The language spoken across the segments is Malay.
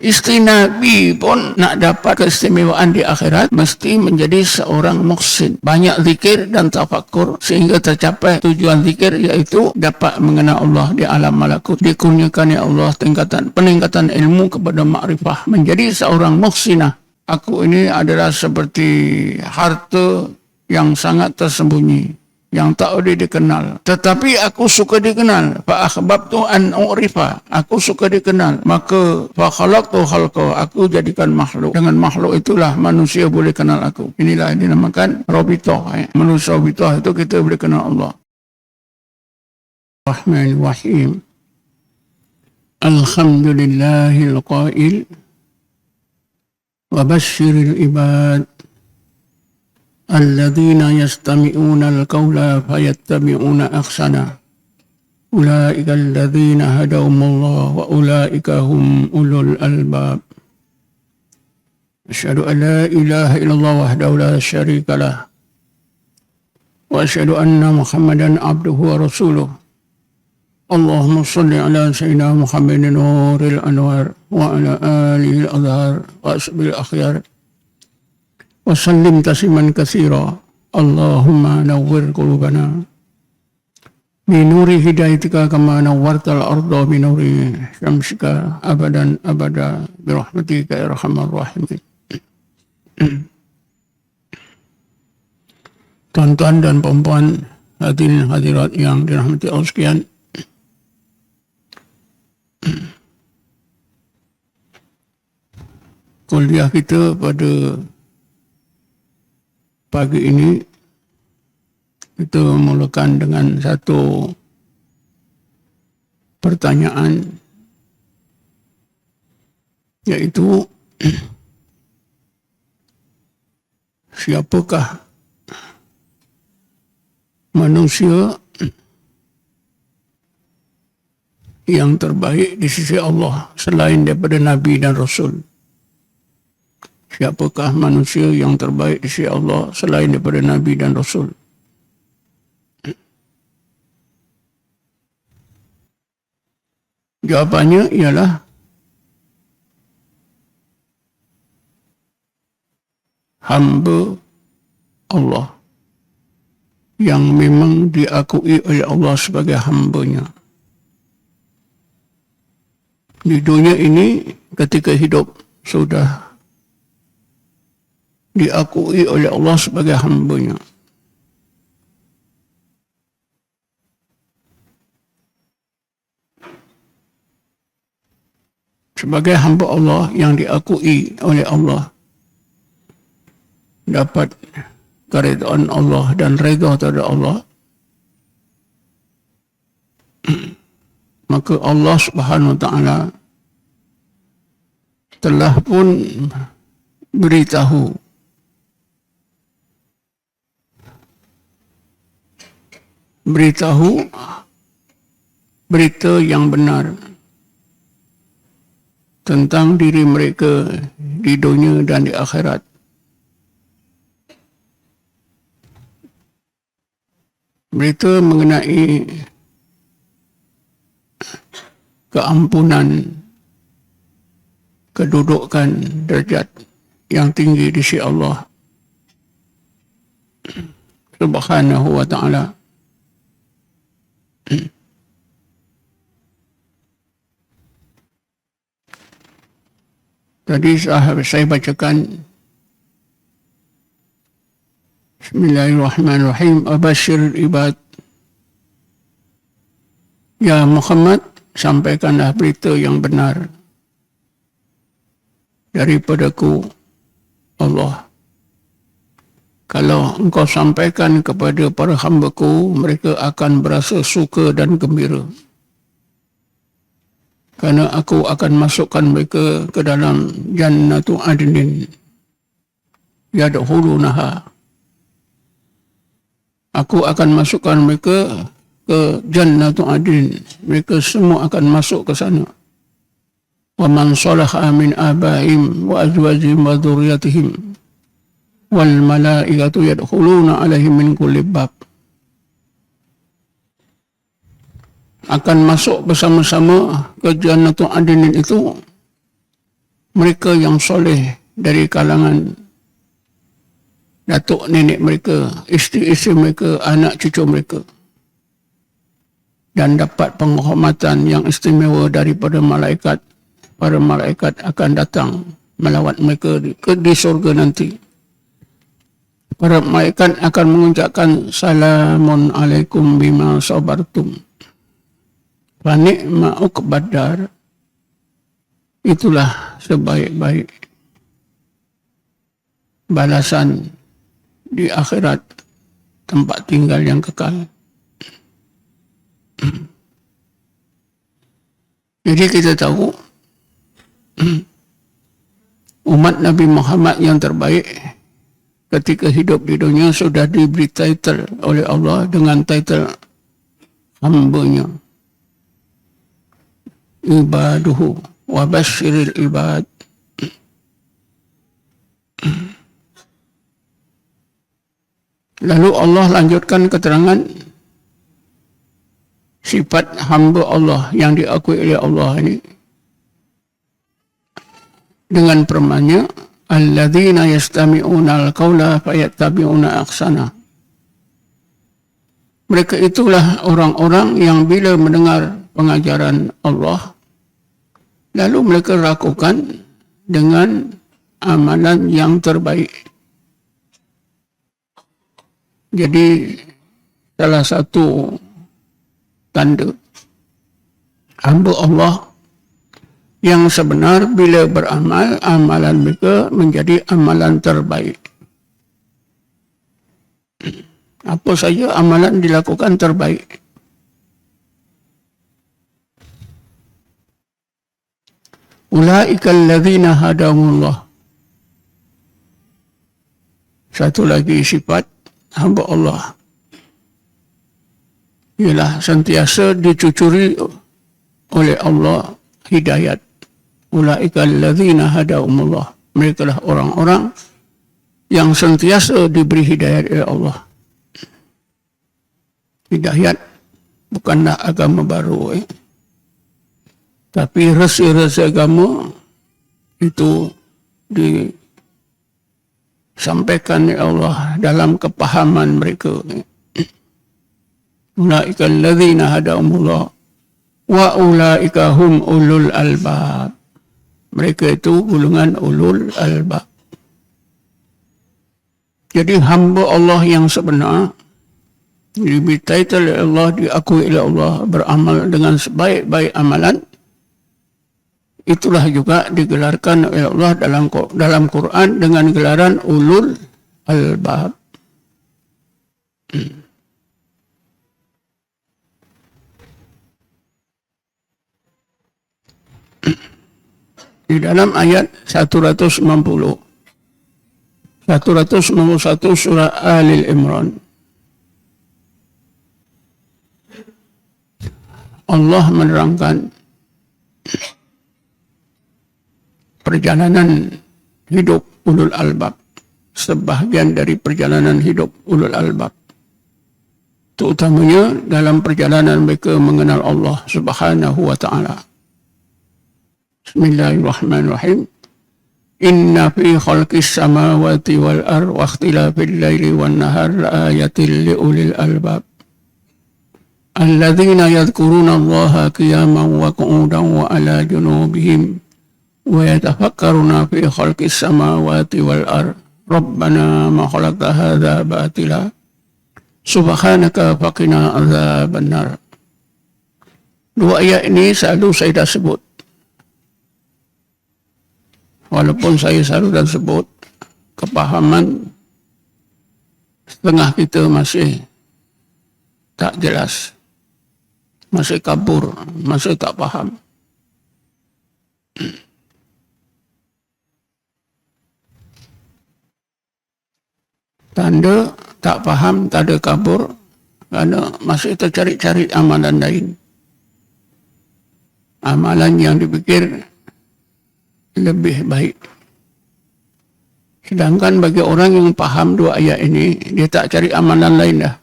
Isteri Nabi pun nak dapat keistimewaan di akhirat mesti menjadi seorang muhsin, banyak zikir dan tafakkur sehingga tercapai tujuan zikir, iaitu dapat mengenal Allah di alam malakut, dikurniakan Allah peningkatan ilmu kepada makrifah, menjadi seorang muhsinah. Aku ini adalah seperti harta yang sangat tersembunyi, yang tak boleh dikenal, tetapi aku suka dikenal. Fa akhbabtu an urifa, aku suka dikenal, maka fa khalaqtu khalqa, aku jadikan makhluk. Dengan makhluk itulah manusia boleh kenal aku. Inilah yang dinamakan rabithah. Manusia rabithah itu kita boleh kenal Allah. Rahmanirrahim. Alhamdulillahil qail wa basyiril ibad alladzina yastami'una al-qawla fayattabi'una ahsana ulaika alladzina hadahumullah wa ulaika hum ulul albab. Asyhadu an la ilaha illallah wahdahu la syarika lah wa asyhadu anna Muhammadan abduhu wa rasuluh. Allahumma salli ala sayyidina Muhammadin nuril anwar wa ala alihi al-azhar wa ashabil akhyar wa sallim tasliman katsira. Allahumma nawwir qulubana bi nuri hidayatika kama nawwartal arda bi nuri syamsika abadan abada bi rahmatika ya arhamar rahimin. Tuan-tuan dan puan-puan, hadirin hadirat yang dirahmati Allah sekalian, kuliah kita pada pagi ini kita mulakan dengan satu pertanyaan, iaitu siapakah manusia yang terbaik di sisi Allah selain daripada Nabi dan Rasul? Siapakah manusia yang terbaik di sisi Allah selain daripada Nabi dan Rasul? Jawapannya ialah hamba Allah yang memang diakui oleh Allah sebagai hambanya. Di dunia ini ketika hidup sudah diakui oleh Allah sebagai hambanya. Sebagai hamba Allah yang diakui oleh Allah, dapat keridhaan Allah dan redha terhadap Allah, maka Allah Subhanahu wa taala telah pun beritahu berita yang benar tentang diri mereka di dunia dan di akhirat. Berita mengenai keampunan, kedudukan, derajat yang tinggi di sisi Allah Subhanahu wa ta'ala. Tadi saya bacakan Bismillahirrahmanirrahim. Abashir ibad. Ya Muhammad, sampaikanlah berita yang benar daripadaku Allah. Kalau engkau sampaikan kepada para hamba-Ku, mereka akan berasa suka dan gembira, kerana aku akan masukkan mereka ke dalam jannatu adnin yadkhulunaha. Aku akan masukkan mereka ke jannatu adnin, mereka semua akan masuk ke sana. Wa man salaha min abaihim wa azwajihim wa dzurriyyatihim wal malaikatu yadkhuluna alaihim min kulli bab. Akan masuk bersama-sama ke jannatu adnin itu mereka yang soleh dari kalangan datuk nenek mereka, isteri-isteri mereka, anak cucu mereka, dan dapat penghormatan yang istimewa daripada malaikat. Para malaikat akan datang melawat mereka di surga nanti. Para malaikat akan mengucapkan salamun alaikum bima sabartum fa ni'ma uqbad dar. Itulah sebaik-baik balasan di akhirat, tempat tinggal yang kekal. Jadi kita tahu umat Nabi Muhammad yang terbaik ketika hidup di dunia sudah diberi title oleh Allah dengan title hamba-Nya, ibaduhu wa basyiril ibad. Lalu Allah lanjutkan keterangan sifat hamba Allah yang diakui oleh Allah ini dengan firman-Nya, alladzina yastami'una al-qawla fayattabi'una ahsana. Mereka itulah orang-orang yang bila mendengar pengajaran Allah, lalu mereka lakukan dengan amalan yang terbaik. Jadi salah satu tanda hamba Allah yang sebenar bila beramal, amalan mereka menjadi amalan terbaik. Apa saja amalan dilakukan terbaik. Ulaika alladzina hadahumullah. Satu lagi sifat hamba Allah ialah sentiasa dicucuri oleh Allah hidayat. Ulaika alladzina hadahumullah. Mereka lah orang-orang yang sentiasa diberi hidayat oleh Allah. Hidayat bukanlah agama baru, tapi resi-resi agama itu disampaikan oleh Allah dalam kepahaman mereka. Ulaika alladzina hadahumullah wa ulaika hum ulul albab. Mereka itu golongan ulul albab. Jadi hamba Allah yang sebenar diberi title oleh Allah, diakui oleh Allah, beramal dengan sebaik-baik amalan, itulah juga digelarkan oleh Allah dalam Quran dengan gelaran ulul albab. Di dalam ayat 191 surah Al-Imran, Allah menerangkan perjalanan hidup ulul albab, sebahagian dari perjalanan hidup ulul albab, terutamanya dalam perjalanan mereka mengenal Allah Subhanahu wa ta'ala. Bismillahirrahmanirrahim. Inna fi khalqis samawati wal ardi wa ikhtilafil laili wan nahar laayatil liulil albab alladzina yadhkuruna Allaha qiyaman wa qu'udan wa ala junubihim wa yatafakkaruna fi khalqis samawati wal ardi rabbana ma khalaqta hadza batila subhanaka faqina adzabannar. Dua ayat ini selalu saya dah sebut. Walaupun saya selalu dah sebut, kepahaman setengah kita masih tak jelas, masih kabur, masih tak faham. Tanda tak faham, tanda kabur, kerana masih tercari-cari amalan lain. Amalan yang dipikir lebih baik. Sedangkan bagi orang yang faham dua ayat ini, dia tak cari amalan lain dah.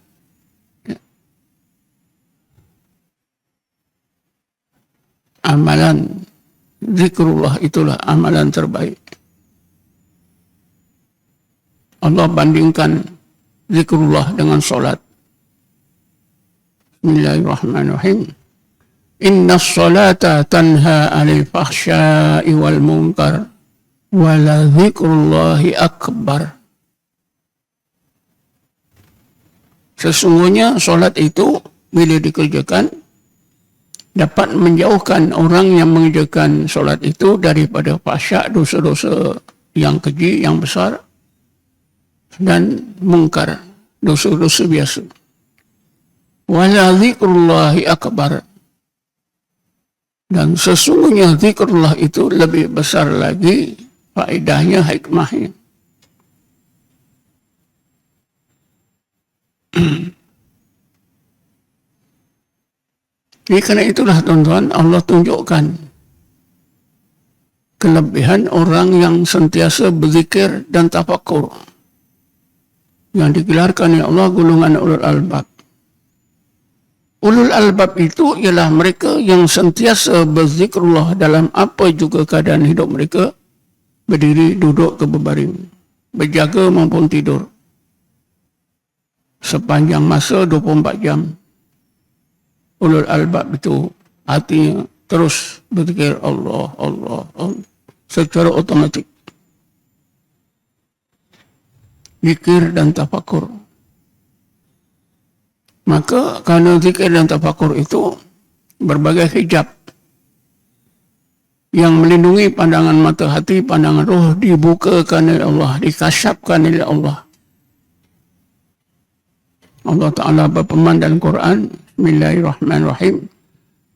Amalan zikrullah itulah amalan terbaik. Allah bandingkan zikrullah dengan solat. Bismillahirrahmanirrahim. Inna salata tanha 'anil fahsya'i wal munkar wa la dzikrullahi akbar. Sesungguhnya solat itu bila dikerjakan dapat menjauhkan orang yang mengerjakan solat itu daripada fahsya, dosa-dosa yang keji, yang besar, dan mungkar, dosa-dosa biasa. Wala dzikrullahi akbar. Dan sesungguhnya zikrullah itu lebih besar lagi faedahnya, hikmahnya. Jadi karena itulah tuan-tuan, Allah tunjukkan kelebihan orang yang sentiasa berzikir dan tafakur, yang digelarkan oleh Allah golongan ulul albab. Ulul albab itu ialah mereka yang sentiasa berzikrullah dalam apa juga keadaan hidup mereka, berdiri, duduk ke berbaring, berjaga maupun tidur, sepanjang masa 24 jam. Ulul albab itu hatinya terus berzikir Allah, Allah, Allah secara otomatik. Zikir dan tafakur. Maka kerana zikir dan tafakur itu berbagai hijab yang melindungi pandangan mata hati, pandangan roh dibukakan oleh Allah, dikasyapkan oleh Allah. Allah Ta'ala berfirman dalam Quran, Bismillahirrahmanirrahim.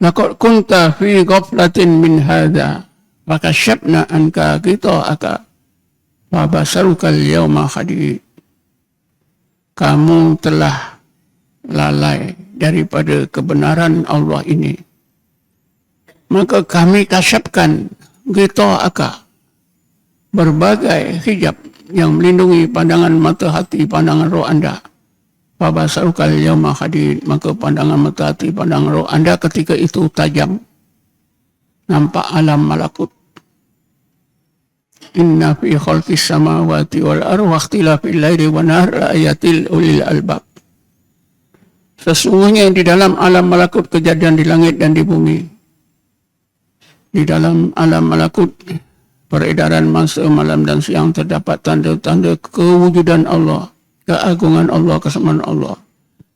Laqad kunta fi ghaflatin min hadha fakasyafna anka ghita'aka wa basaruka al-yawma hadid. Kamu telah lalai daripada kebenaran Allah ini, maka kami kasyafkan ghita'aka, berbagai hijab yang melindungi pandangan mata hati, pandangan roh anda. Fabasarukal yawma hadid, maka pandangan mata hati, pandangan roh anda ketika itu tajam, nampak alam malakut. Inna fi khalqis samawati wal ardi wa ikhtilafil laili wan nahari ayatil ulil albab. Sesungguhnya di dalam alam malakut kejadian di langit dan di bumi. Di dalam alam malakut peredaran masa malam dan siang terdapat tanda-tanda kewujudan Allah, keagungan Allah, kesemaan Allah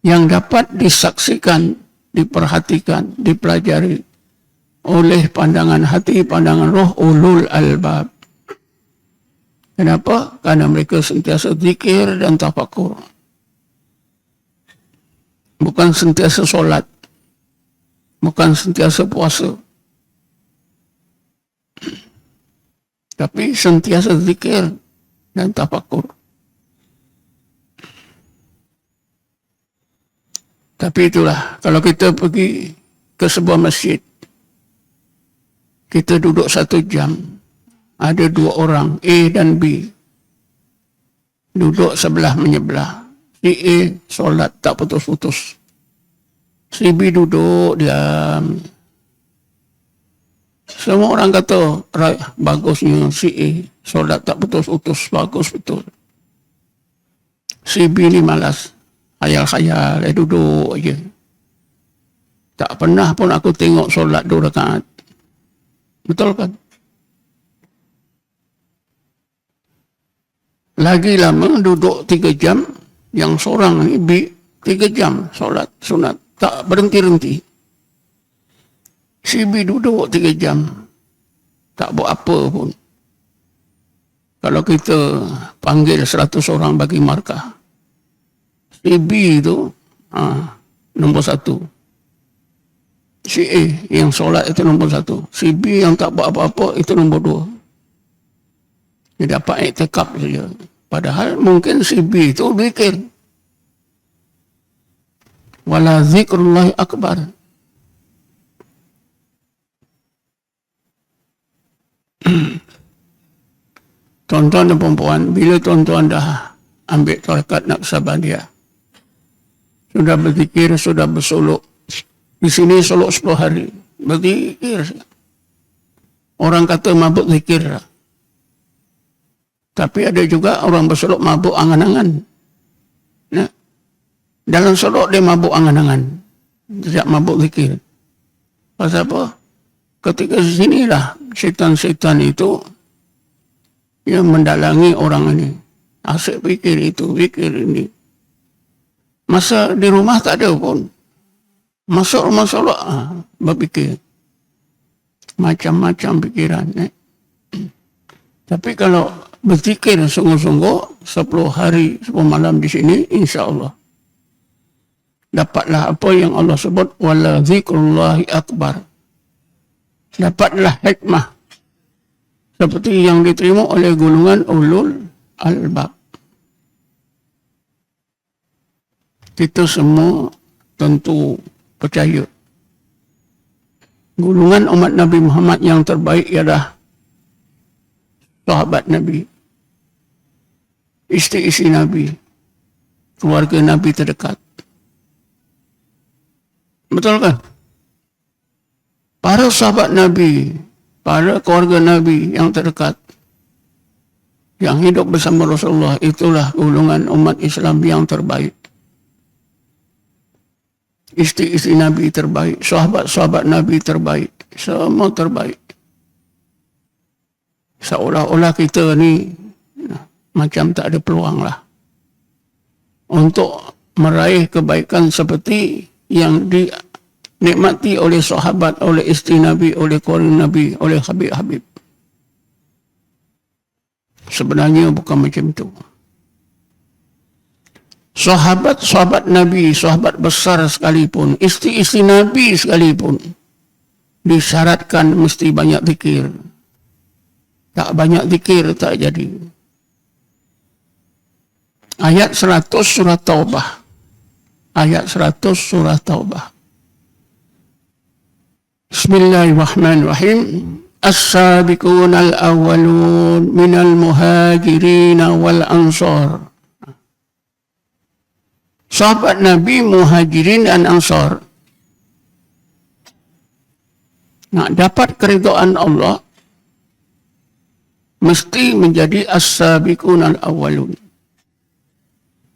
yang dapat disaksikan, diperhatikan, dipelajari oleh pandangan hati, pandangan roh ulul albab. Kenapa? Karena mereka sentiasa zikir dan tafakur. Bukan sentiasa solat, bukan sentiasa puasa, tapi sentiasa zikir dan tafakur. Tapi itulah, kalau kita pergi ke sebuah masjid, kita duduk 1 jam, ada 2 orang, A dan B, duduk sebelah menyebelah. Si A solat tak putus-putus, si B duduk diam. Semua orang kata, bagusnya si A solat tak putus-putus, bagus betul. Si B ni malas, khayal-khayal, duduk aja. Tak pernah pun aku tengok solat 2 rakaat. Betul kan? Lagi lama duduk 3 jam, yang seorang ni B 3 jam solat sunat, tak berhenti-henti. Si B duduk 3 jam, tak buat apa pun. Kalau kita panggil 100 orang bagi markah, si B itu nombor 1. Si A yang solat itu nombor 1. Si B yang tak buat apa-apa itu nombor 2. Dia dapat iktikaf saja. Padahal mungkin si B itu zikir. Wala zikrullahi akbar. Tuan-tuan dan perempuan, bila tuan-tuan dah ambil tarekat Naqsabandiyah, sudah berzikir, sudah bersolok, di sini solok 10 hari, berzikir. orang kata mabuk zikir. Tapi ada juga orang bersolok mabuk angan-angan. Nah, dalam solok dia mabuk angan-angan. Tidak mabuk zikir. Pasal apa? Ketika sinilah syaitan-syaitan itu yang mendalangi orang ini. Asyik fikir itu, fikir ini. Masa di rumah tak ada pun. Masuk rumah solok, berfikir. Macam-macam pikiran. Tapi kalau berzikir sungguh-sungguh 10 hari 10 malam di sini, insya-Allah dapatlah apa yang Allah sebut wala zikrullahi akbar. Dapatlah hikmah seperti yang diterima oleh golongan ulul albab. Kita semua tentu percaya golongan umat Nabi Muhammad yang terbaik ialah sahabat Nabi, isteri-isteri Nabi, keluarga Nabi terdekat. Betul kan? Para sahabat Nabi, para keluarga Nabi yang terdekat, yang hidup bersama Rasulullah, itulah golongan umat Islam yang terbaik. Isteri-isteri Nabi terbaik, sahabat-sahabat Nabi terbaik, semua terbaik. Seolah-olah kita ni macam tak ada peluang lah untuk meraih kebaikan seperti yang dinikmati oleh sahabat, oleh isteri Nabi, oleh keluarga Nabi, oleh Habib-Habib. Sebenarnya bukan macam itu. Sahabat-sahabat Nabi, sahabat besar sekalipun, isteri-isteri Nabi sekalipun, disyaratkan mesti banyak zikir. Tak banyak zikir tak jadi. Ayat 100 surah Taubah. Ayat 100 surah Taubah. Bismillahirrahmanirrahim. As-sabiqun al-awwalun minal muhajirin wal ansar. Sahabat Nabi muhajirin dan ansar nak dapat keridhaan Allah mesti menjadi as-sabiqun al-awwalun.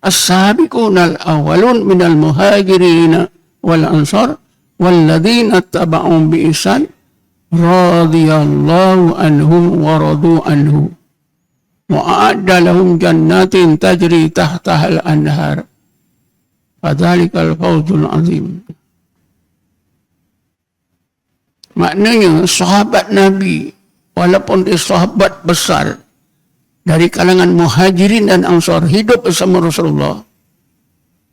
As-sabiqun al-awwalun minal muhajirin wal ansar walladzina taba'um bi ihsan radhiyallahu anhum wa radu anhu wa a'adda lahum jannatin tajri tahtaha al-anhar. Fadzalikal fawzul azim. Maknanya sahabat Nabi walaupun dia sahabat besar dari kalangan muhajirin dan ansar hidup bersama Rasulullah,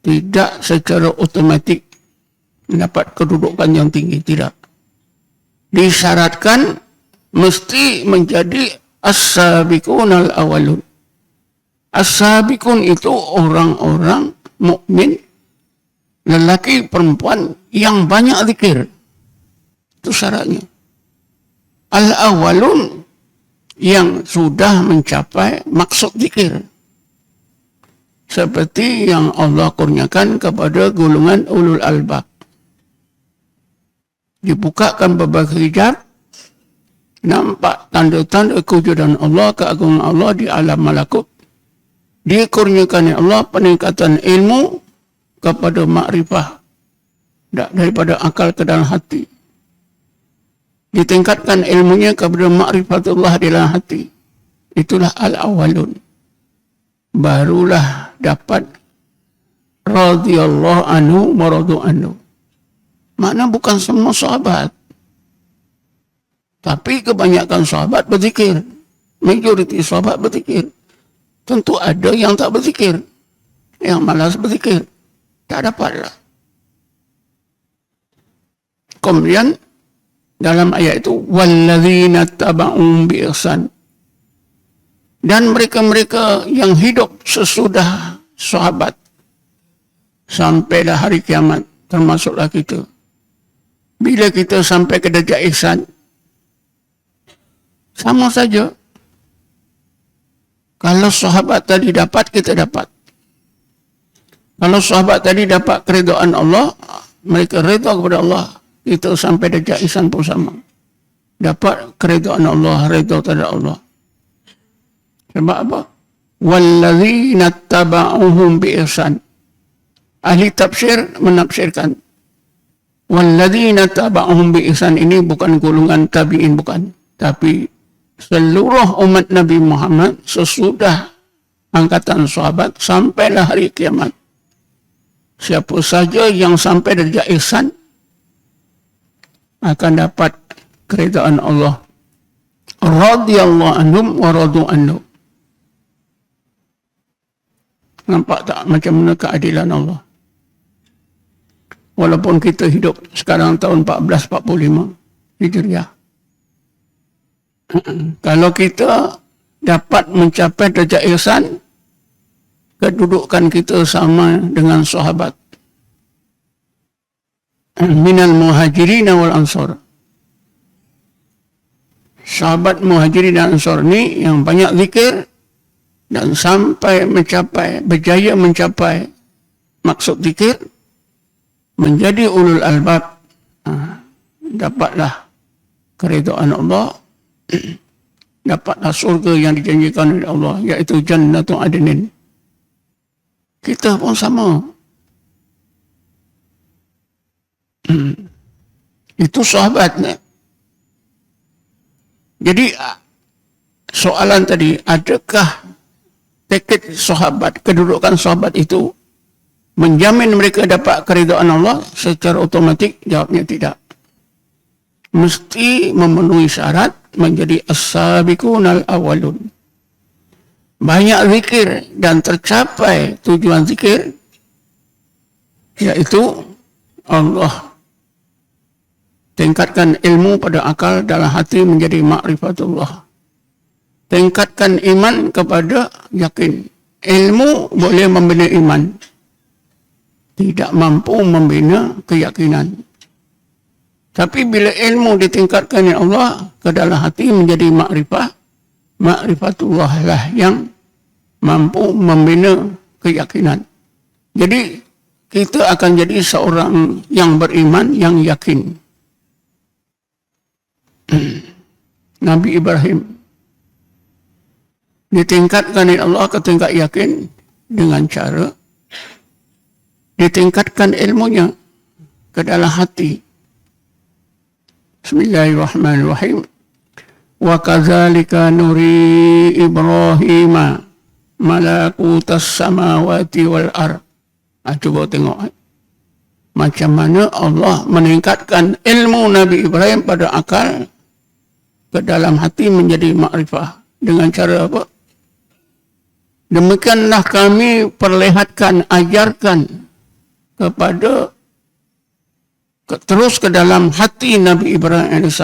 tidak secara otomatik mendapat kedudukan yang tinggi, tidak. Disyaratkan mesti menjadi as-sabiqun al-awwalun. As-sabiqun itu orang-orang mukmin, lelaki perempuan yang banyak zikir. Itu syaratnya. Al-awwalun yang sudah mencapai maksud zikir. Seperti yang Allah kurniakan kepada golongan ulul albab. Dibukakan berbagai hijab, nampak tanda-tanda kewujudan Allah, keagungan Allah di alam malakut. Dikurniakan Allah peningkatan ilmu kepada makrifah daripada akal ke dalam hati. Ditingkatkan ilmunya kepada makrifatullah di dalam hati. Itulah al-awwalun. Barulah dapat radhiyallahu anhu wa radu anhu. Makna bukan semua sahabat, tapi kebanyakan sahabat berzikir. Majoriti sahabat berzikir. Tentu ada yang tak berzikir, yang malas berzikir. Tak dapatlah. Kemudian dalam ayat itu walladzina taba'um bi ihsan, dan mereka-mereka yang hidup sesudah sahabat sampailah hari kiamat, termasuklah kita. Bila kita sampai ke darjah ihsan, sama saja. Kalau sahabat tadi dapat, kita dapat. Kalau sahabat tadi dapat keridhaan Allah, mereka redha kepada Allah, kita sampai darjah ihsan pun sama. dapat keridhaan Allah, redha terhadap Allah. Sebab apa? Walladzina taba'uhum bi ihsan. Ahli tafsir menafsirkan walladzina taba'uhum bi ihsan ini bukan golongan tabi'in, bukan, tapi seluruh umat Nabi Muhammad sesudah angkatan sahabat sampailah hari kiamat. Siapa saja yang sampai derajat ihsan akan dapat keridhaan Allah. Radhiyallahu anhum wa radu anhu. Nampak tak macam mana keadilan Allah? Walaupun kita hidup sekarang tahun 1445 Hijriah. Kalau kita dapat mencapai derajat ihsan, kedudukan kita sama dengan sahabat minal muhajirin wal ansar. Sahabat muhajirin dan ansar ni yang banyak zikir dan sampai mencapai, berjaya mencapai maksud zikir, menjadi ulul albab, dapatlah keridhaan Allah, dapatlah surga yang dijanjikan oleh Allah, iaitu Jannatul Adnin. Kita pun sama. Itu sahabatnya. Jadi soalan tadi, adakah tiket sahabat, kedudukan sahabat itu menjamin mereka dapat keridhaan Allah secara otomatik? Jawabnya tidak. Mesti memenuhi syarat menjadi as-sabiqunal awwalun. Banyak zikir dan tercapai tujuan zikir, yaitu Allah tingkatkan ilmu pada akal dalam hati menjadi ma'rifatullah. Tingkatkan iman kepada yakin. Ilmu boleh membina iman, tidak mampu membina keyakinan. Tapi bila ilmu ditingkatkan oleh Allah ke dalam hati menjadi makrifah, makrifatullah lah yang mampu membina keyakinan. Jadi kita akan jadi seorang yang beriman, yang yakin. Nabi Ibrahim ditingkatkan oleh Allah ke tingkat yakin dengan cara ditingkatkan ilmunya ke dalam hati. Bismillahirrahmanirrahim. Wa kadzalika nuri Ibrahima malakutas samawati wal ard. Coba tengok macam mana Allah meningkatkan ilmu Nabi Ibrahim pada akal ke dalam hati menjadi makrifah. Dengan cara apa? Demikianlah kami perlihatkan, ajarkan kepada terus ke dalam hati Nabi Ibrahim AS,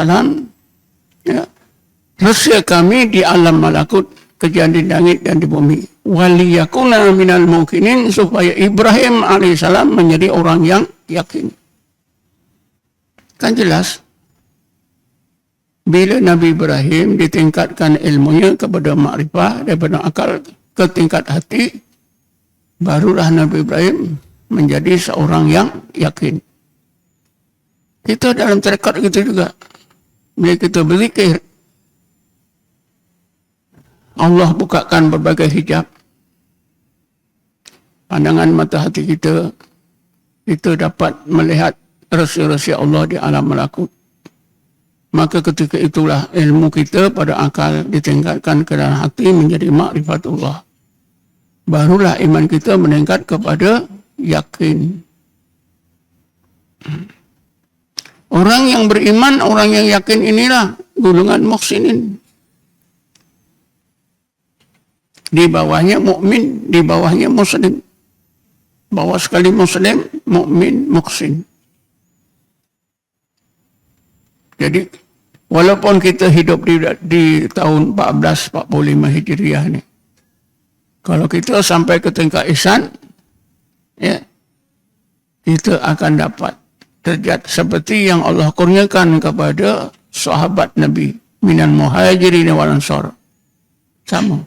ya, rahsia kami di alam malakut, kejadian di langit dan di bumi. Waliyakuna minal mukminin, supaya Ibrahim AS menjadi orang yang yakin. Kan jelas, bila Nabi Ibrahim ditingkatkan ilmunya kepada makrifah daripada akal ke tingkat hati, barulah Nabi Ibrahim menjadi seorang yang yakin. Kita dalam tarekat kita juga, bila kita berzikir, Allah bukakan berbagai hijab. Pandangan mata hati kita, kita dapat melihat rahsia-rahsia Allah di alam malakut. Maka ketika itulah ilmu kita pada akal ditingkatkan ke dalam hati menjadi makrifatullah. Barulah iman kita meningkat kepada yakin. Orang yang beriman, orang yang yakin inilah golongan muhsinin. Di bawahnya mukmin, di bawahnya muslim. Bawah sekali muslim, mukmin, muhsin. Jadi walaupun kita hidup di tahun 1445 Hijriah ni, kalau kita sampai ke tingkat ihsan, ya, kita akan dapat derajat seperti yang Allah kurniakan kepada sahabat Nabi minal muhajirin wal ansar. Sama.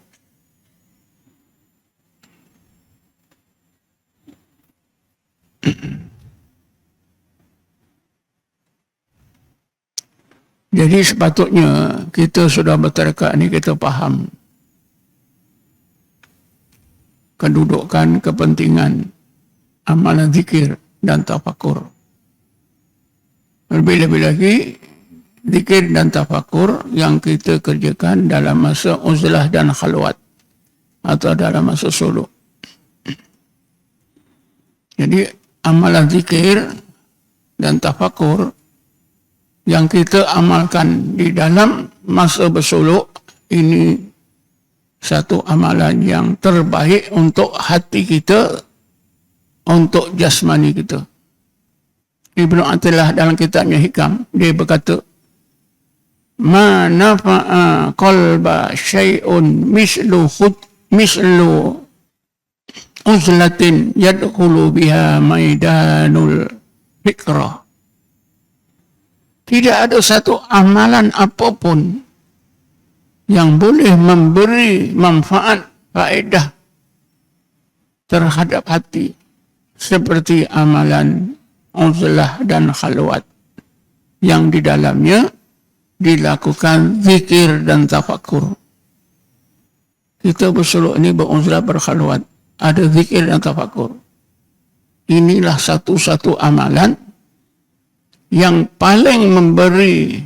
Jadi sepatutnya kita sudah bertarekat ni kita faham kedudukan, kepentingan amalan zikir dan tafakur. Lebih-lebih lagi, zikir dan tafakur yang kita kerjakan dalam masa uzlah dan khalwat atau dalam masa suluk. Jadi amalan zikir dan tafakur yang kita amalkan di dalam masa bersuluk ini satu amalan yang terbaik untuk hati kita, untuk jasmani kita. Ibnu Athilah dalam kitabnya Hikam, dia berkata, ma nafa'a qalba syai'un mislu uzlatin yadkhulu biha maidanul fikrah. Tidak ada satu amalan apapun yang boleh memberi manfaat, faedah terhadap hati seperti amalan uzlah dan khalwat yang di dalamnya dilakukan zikir dan tafakur. Kita bersuluk ini beruzlah berkhalwat, ada zikir dan tafakur. Inilah satu-satu amalan yang paling memberi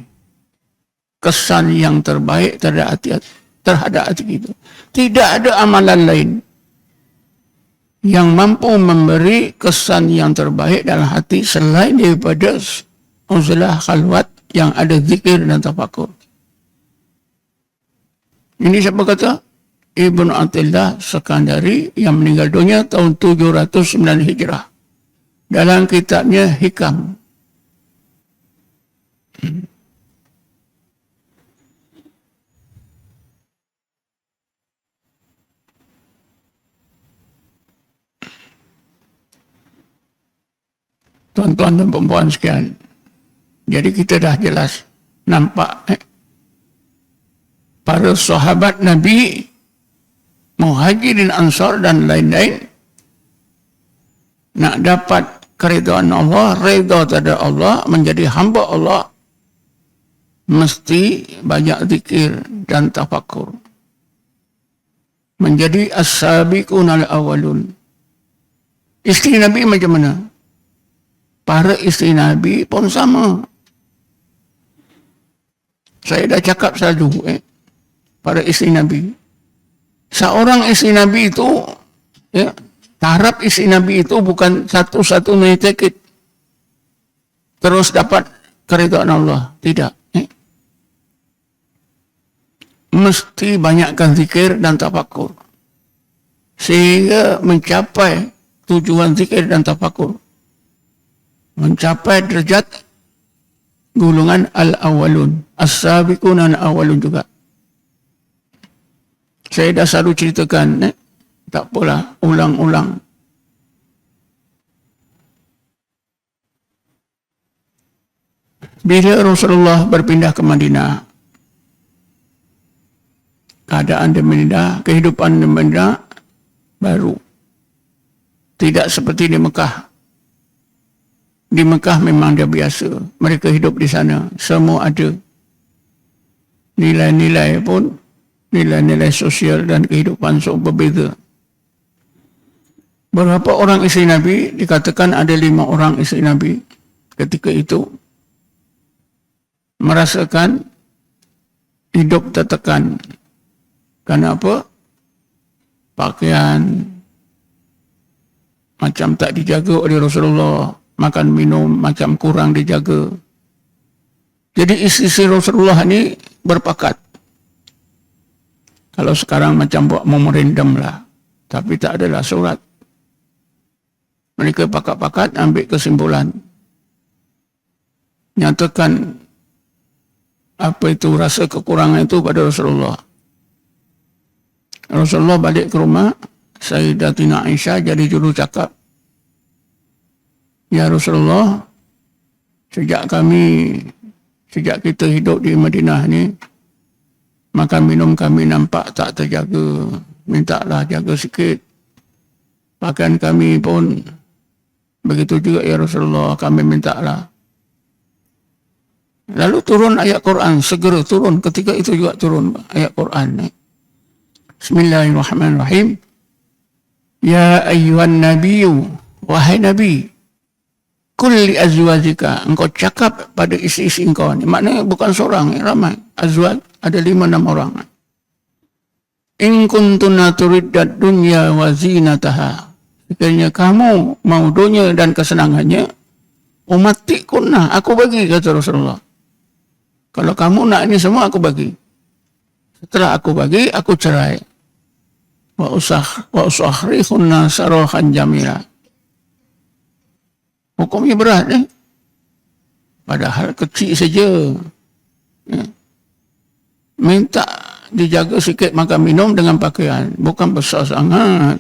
kesan yang terbaik terhadap hati kita. Tidak ada amalan lain yang mampu memberi kesan yang terbaik dalam hati selain daripada uzlah khalwat yang ada zikir dan tafakur. Ini siapa kata? Ibnu Athilah Sekandari yang meninggal dunia tahun 709 Hijrah. Dalam kitabnya Hikam. Tuan-tuan dan perempuan sekalian, jadi kita dah jelas nampak para sahabat Nabi, Muhajirin, Ansar dan lain-lain nak dapat keridhaan Allah, redha terhadap Allah, menjadi hamba Allah, mesti banyak zikir dan tafakur. Menjadi as-sabiqun al-awwalun. Isteri Nabi macam mana? Para isteri Nabi pun sama. Saya dah cakap selalu, para isteri Nabi. Seorang isteri Nabi itu, taraf isteri Nabi itu bukan satu-satunya tiket terus dapat keridhaan Allah. Tidak. Mesti banyakkan zikir dan tafakur. Sehingga mencapai tujuan zikir dan tafakur. Mencapai derajat golongan al-awwalun. As-sabiqun al-awwalun juga. Saya dah selalu ceritakan, tak apalah, ulang-ulang. Bila Rasulullah berpindah ke Madinah, keadaan di Madinah, kehidupan di Madinah baru. Tidak seperti di Mekah. Di Mekah memang dia biasa. Mereka hidup di sana. Semua ada. Nilai-nilai pun, nilai-nilai sosial dan kehidupan so berbeza. Berapa orang isteri Nabi? Dikatakan ada 5 orang isteri Nabi. Ketika itu, merasakan hidup tertekan. Kenapa? Pakaian macam tak dijaga oleh Rasulullah. Makan minum macam kurang dijaga. Jadi isteri Rasulullah ni berpakat. Kalau sekarang macam buat memorandum lah. Tapi tak adalah surat. Mereka pakat-pakat ambil kesimpulan. Nyatakan apa itu rasa kekurangan itu pada Rasulullah. Rasulullah balik ke rumah, Sayyidatina Aisyah jadi juru cakap. Ya Rasulullah, sejak kita hidup di Madinah ni, makan minum kami nampak tak terjaga. Mintalah jaga sikit. Pakaian kami pun begitu juga ya Rasulullah, kami mintalah. Lalu turun ayat Quran, segera turun ketika itu juga turun ayat Quran. Bismillahirrahmanirrahim. Ya ayyuhan nabiyyu, wahai nabi, kul li azwajika, engkau cakap pada isteri-isteri engkau. Ini maknanya bukan seorang, ramai. Azwaj ada 5-6 orang. In kuntunna turiddat dunya wa zinataha. Sekiranya kamu mau dunia dan kesenangannya, umatikunna, aku bagi, kata Rasulullah. Kalau kamu nak ini semua, aku bagi. Setelah aku bagi, aku cerai. Wa usakhrikhunna sarahan jamila. Hukumnya berat, padahal kecil saja. Minta dijaga sikit makan minum dengan pakaian, bukan besar sangat.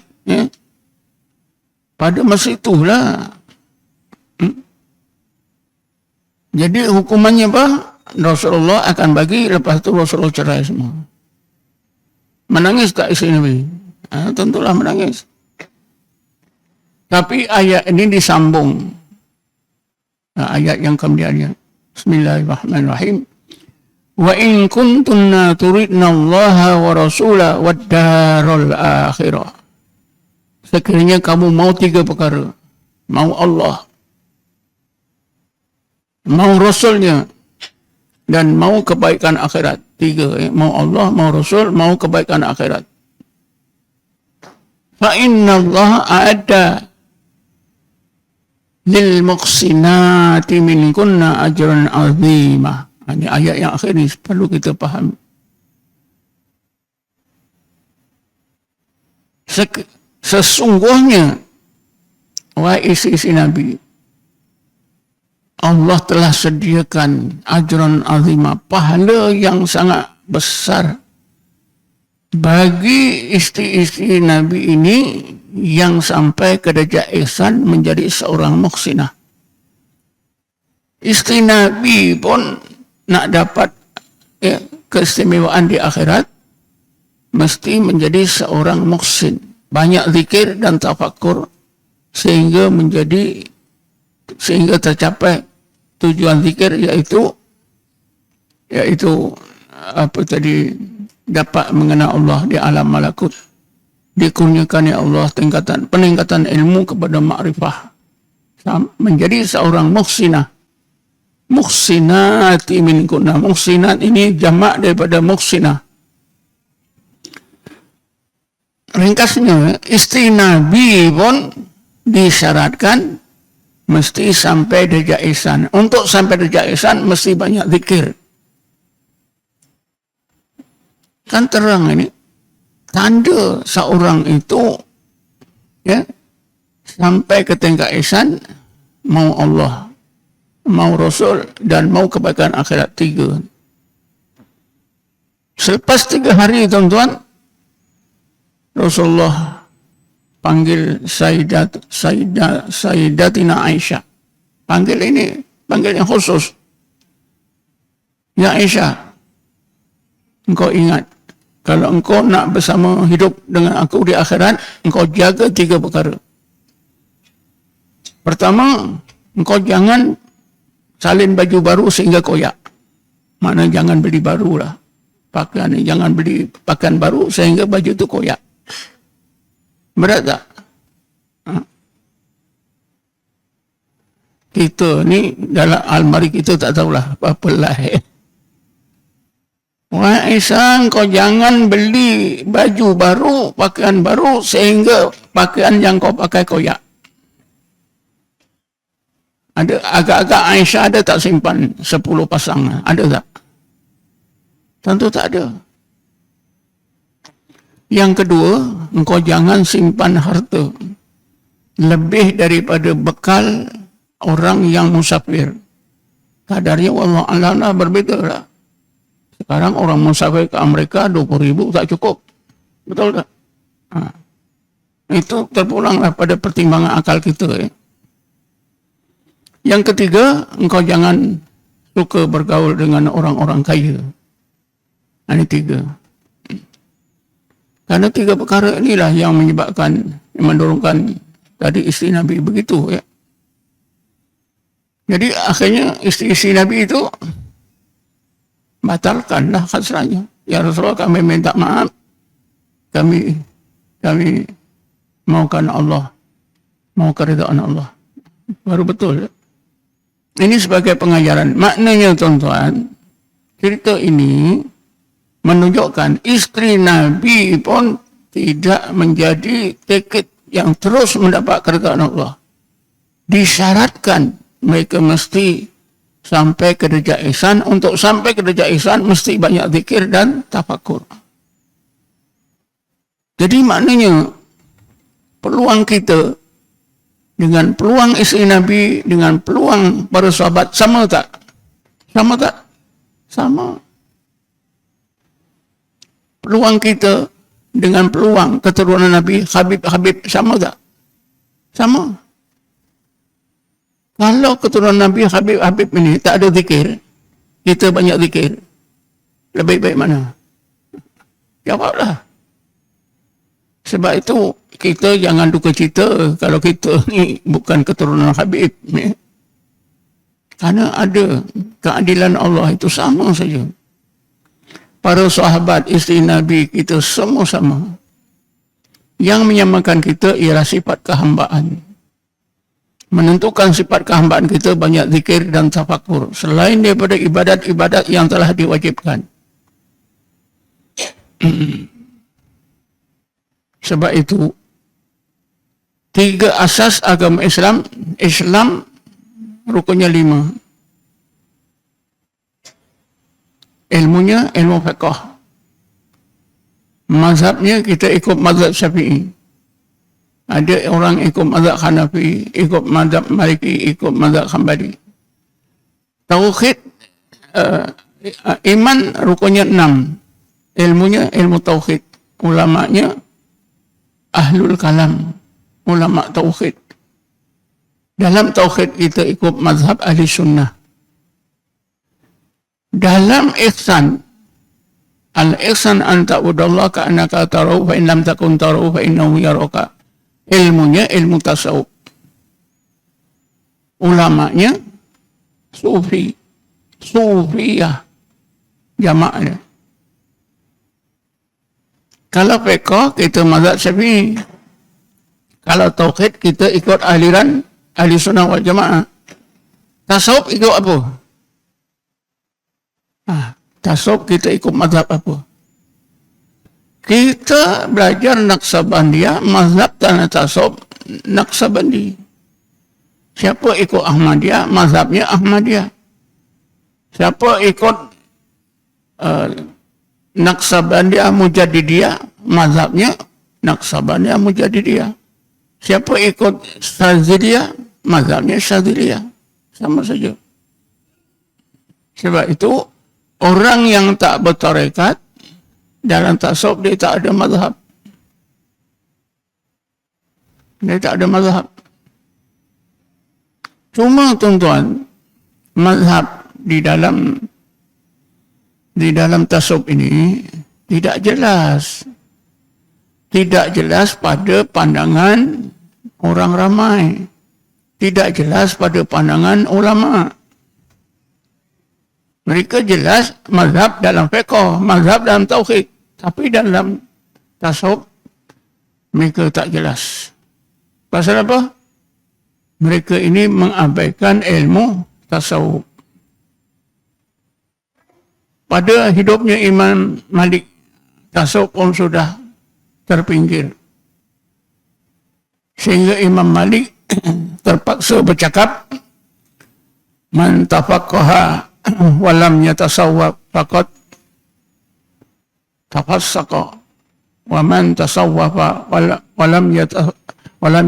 Pada masa itulah. Jadi hukumannya apa? Rasulullah akan bagi, lepas itu Rasulullah cerai semua. Menangis tak isteri Nabi? Tentulah menangis. Tapi ayat ini disambung. Ayat yang kemudiannya. Bismillahirrahmanirrahim. Wa in kuntunna turidna Allah wa rasulah wa darul akhirah. Sekiranya kamu mau 3 perkara. Mau Allah, mau Rasulnya, dan mau kebaikan akhirat. 3, mau Allah, mau Rasul, mau kebaikan akhirat. Fa inna Allah a'adda lil muqsinati minkunna ajran azimah. Ini ayat yang akhir ini perlu kita faham. Sesungguhnya, wahai isteri Nabi, Allah telah sediakan ajran azimah, pahala yang sangat besar bagi isteri-isteri Nabi ini yang sampai ke derajat ihsan menjadi seorang muhsinah. Isteri Nabi pun nak dapat keistimewaan di akhirat, mesti menjadi seorang muhsin, banyak zikir dan tafakkur sehingga tercapai tujuan zikir, yaitu apa tadi, dapat mengenal Allah di alam malakut, dikurniakan ya Allah peningkatan ilmu kepada makrifah, menjadi seorang muhsinah. Muhsinati minkunna. Muhsinat ini jamak daripada muhsinah. Ringkasnya, isteri Nabi pun disyaratkan mesti sampai derajat ihsan. Untuk sampai derajat ihsan mesti banyak zikir. Kan terang ini tanda seorang itu sampai ke tingkat ihsan, mau Allah, mau Rasul, dan mau kebaikan akhirat. 3. Selepas 3 hari, tuan-tuan, Rasulullah panggil Sayyidatina Aisyah. Panggil yang khusus. Ya Aisyah, engkau ingat, kalau engkau nak bersama hidup dengan aku di akhirat, engkau jaga 3 perkara. Pertama, engkau jangan salin baju baru sehingga koyak. Mana jangan beli baru lah. Pakaian ni jangan beli pakaian baru sehingga baju itu koyak. Berat tak? Kita ni dalam almari kita tak tahulah apa-apa lah. Wah Aisyah, kau jangan beli baju baru, pakaian baru sehingga pakaian yang kau pakai koyak. Ada agak-agak Aisyah ada tak simpan 10 pasang? Ada tak? Tentu tak ada. Yang kedua, engkau jangan simpan harta lebih daripada bekal orang yang musafir. Kadarnya wallahualam berbeza lah. Sekarang orang musafir ke Amerika 20,000 tak cukup. Betul tak? Itu terpulanglah pada pertimbangan akal kita. Yang ketiga, engkau jangan suka bergaul dengan orang-orang kaya. Ini 3. Karena 3 perkara inilah yang mendorongkan tadi isteri Nabi begitu. Jadi akhirnya isteri Nabi itu batalkanlah hasratnya. Ya Rasulullah, kami minta maaf. Kami maukan Allah, mau keridhaan Allah. Baru betul. Ini sebagai pengajaran. Maknanya tuan-tuan, cerita ini menunjukkan istri Nabi pun tidak menjadi tiket yang terus mendapat keridhaan Allah. Disyaratkan mereka mesti sampai ke derajat ihsan. Untuk sampai ke derajat ihsan mesti banyak zikir dan tafakur. Jadi maknanya peluang kita dengan peluang istri Nabi, dengan peluang para sahabat sama tak? Sama tak? Sama. Peluang kita dengan peluang keturunan Nabi, Habib sama tak? Sama. Kalau keturunan Nabi, Habib ini tak ada zikir, kita banyak zikir, lebih baik mana? Jawablah. Sebab itu kita jangan duka cita kalau kita ni bukan keturunan Habib. Ya. Karena ada keadilan Allah itu sama saja. Para sahabat isteri Nabi kita semua sama. Yang menyamakan kita ialah sifat kehambaan. Menentukan sifat kehambaan kita banyak zikir dan tafakur. Selain daripada ibadat-ibadat yang telah diwajibkan. Sebab itu, 3 asas agama Islam rukunnya 5. Ilmunya, ilmu fiqh. Mazhabnya kita ikut mazhab Syafi'i. Ada orang ikut mazhab Hanafi, ikut mazhab Maliki, ikut mazhab Hanbali. Tauhid, iman rukunnya 6. Ilmunya, ilmu tauhid. Ulamanya, ahlul kalam, ulama tauhid. Dalam tauhid kita ikut mazhab ahli sunnah. Dalam ihsan, al-ihsan an ta'budallah ka'annaka tarahu fa in lam takun tarahu fa innahu yaraka. Ilmunya ilmu tasawuf. Ulamanya sufiyah jamaahnya. Kalau fiqh kita mazhab Syafi'i. Kalau tauhid kita ikut aliran ahli sunnah wal jamaah. Tasawuf ikut apa? Tasawuf kita ikut mazhab apa? Kita belajar Naqsabandiyah, mazhab tanah tasawuf Naqsabandi. Siapa ikut Ahmadiyah, mazhabnya Ahmadiyah. Siapa ikut Naqsabandiyah Mujaddidiyah, mazhabnya Naqsabandiyah Mujaddidiyah. Siapa ikut Syadziliyah, mazhabnya Syadziliyah. Sama saja. Sebab itu, orang yang tak bertarekat, dalam tasawuf dia tak ada mazhab. Dia tak ada mazhab. Cuma tuan-tuan, mazhab di dalam tasawuf ini tidak jelas. Tidak jelas pada pandangan orang ramai. Tidak jelas pada pandangan ulama. Mereka jelas mazhab dalam fiqh, mazhab dalam tauhid. Tapi dalam tasawuf, mereka tak jelas. Pasal apa? Mereka ini mengabaikan ilmu tasawuf. Pada hidupnya Imam Malik, tasawuf pun sudah terpinggir. Sehingga Imam Malik terpaksa bercakap, man tafaqqaha walam yatasawwab faqad tafassaqa wa man tasawwafa walam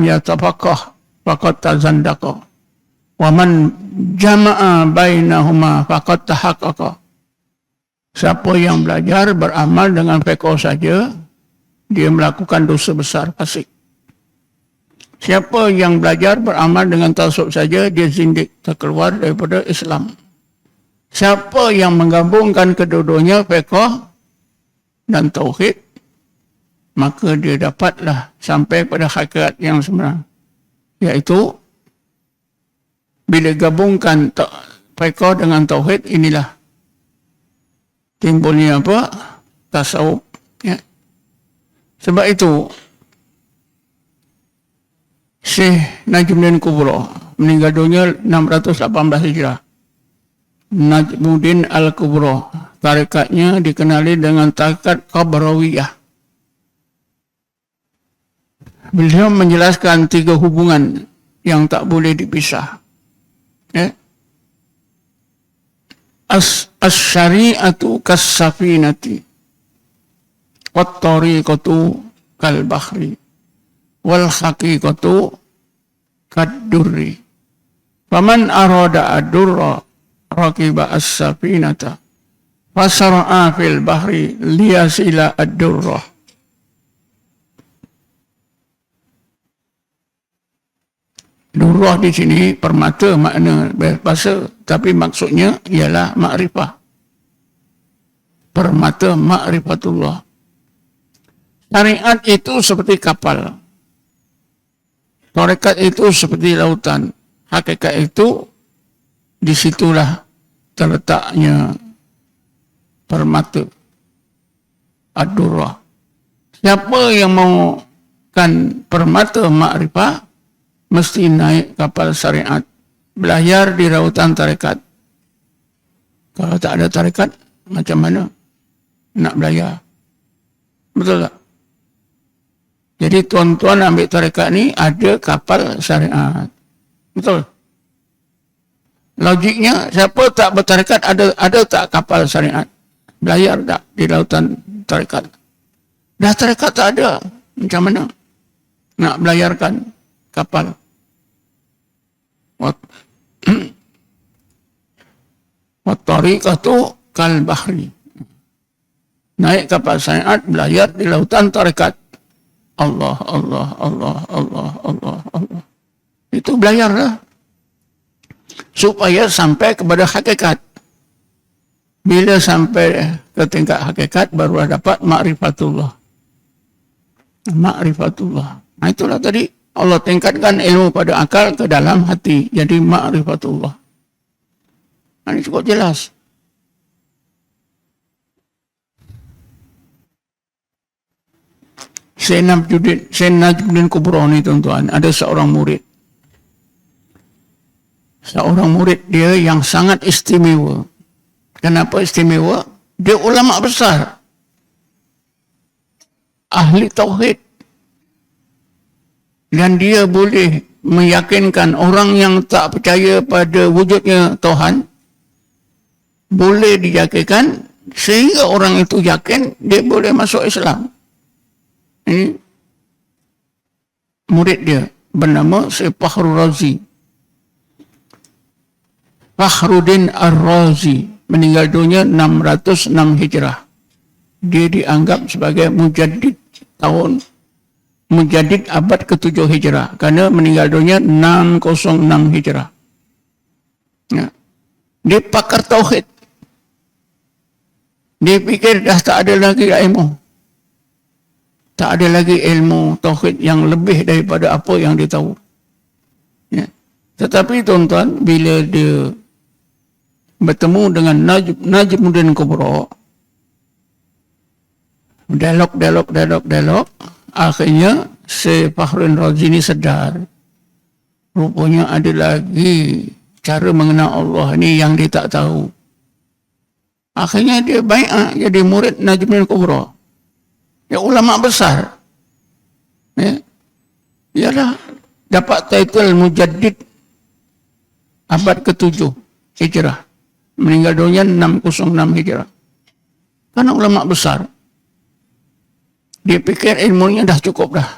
yatafaqqah faqad tazandaqa wa man jama'a bainahuma faqad tahaqqaqa. Siapa yang belajar beramal dengan fiqh saja, dia melakukan dosa besar, fasik. Siapa yang belajar beramal dengan tasawuf saja, dia zindik, terkeluar daripada Islam. Siapa yang menggabungkan kedua-duanya, fiqh dan tauhid, maka dia dapatlah sampai pada hakikat yang sebenar. Iaitu, bila gabungkan fiqh dengan tauhid, inilah timbulnya apa? Tasawuf. Ya. Sebab itu Syekh Najmuddin Kubro meninggal dunia 618 Hijrah. Najmuddin Al-Kubro, tarikatnya dikenali dengan tarikat Qabrawiyah. Beliau menjelaskan 3 hubungan yang tak boleh dipisah. Ya. As-syari'atu kas-safinati wat-tariqatu kal-bahri wal haqiqatu kad-durri. Faman arada ad-durra raqiba as-safinata fasara'a fil bahri liyasila ad-durra. Durrah di sini permata makna bahasa, tapi maksudnya ialah makrifah. Permata makrifatullah. Syariat itu seperti kapal. Tarekat itu seperti lautan. Hakikat itu disitulah terletaknya permata ad-durrah. Siapa yang maukan permata makrifah mesti naik kapal syariat, belayar di lautan tarekat. Kalau tak ada tarekat, macam mana nak belayar? Betul tak? Jadi tuan-tuan ambil tarekat ni ada kapal syariat. Betul? Logiknya, siapa tak bertarekat ada tak kapal syariat? Belayar tak di lautan tarekat? Dah tarekat tak ada, macam mana nak belayarkan kapal? Wat-tariqatu kal-bahri. Naik kapal syariat, belayar di lautan tarekat. Allah, Allah, Allah, Allah, Allah, Allah. Itu belayarlah. Supaya sampai kepada hakikat. Bila sampai ke tingkat hakikat, barulah dapat ma'rifatullah. Ma'rifatullah. Nah itulah tadi. Allah tingkatkan ilmu pada akal ke dalam hati. Jadi ma'rifatullah. Nah, ini cukup jelas. Syekh Najmuddin Kubro ni tuan-tuan, ada seorang murid. Seorang murid dia yang sangat istimewa. Kenapa istimewa? Dia ulama besar. Ahli tauhid. Dan dia boleh meyakinkan orang yang tak percaya pada wujudnya Tuhan, boleh diyakinkan sehingga orang itu yakin dia boleh masuk Islam. Ini murid dia bernama Syekh Fakhrul Razi. Fakhruddin Ar-Razi meninggal dunia 606 Hijrah. Dia dianggap sebagai mujaddid abad ke-7 Hijrah kerana meninggal dunia 606 Hijrah. Ya. Dia pakar tauhid. Dia fikir dah tak ada lagi ilmu. Tak ada lagi ilmu tauhid yang lebih daripada apa yang dia tahu. Ya. Tetapi tuan-tuan, bila dia bertemu dengan Najmuddin Kubro, dialog, akhirnya Syekh Fakhrul Razi ini sedar. Rupanya ada lagi cara mengenal Allah ni yang dia tak tahu. Akhirnya dia bai'ah jadi murid Najmuddin Kubro. Ya, ulama besar. Ya. Ialah dapat title mujaddid abad ke-7 Hijrah. Meninggal dunia 606 Hijrah. Karena ulama besar. Dia fikir ilmunya dah cukup dah.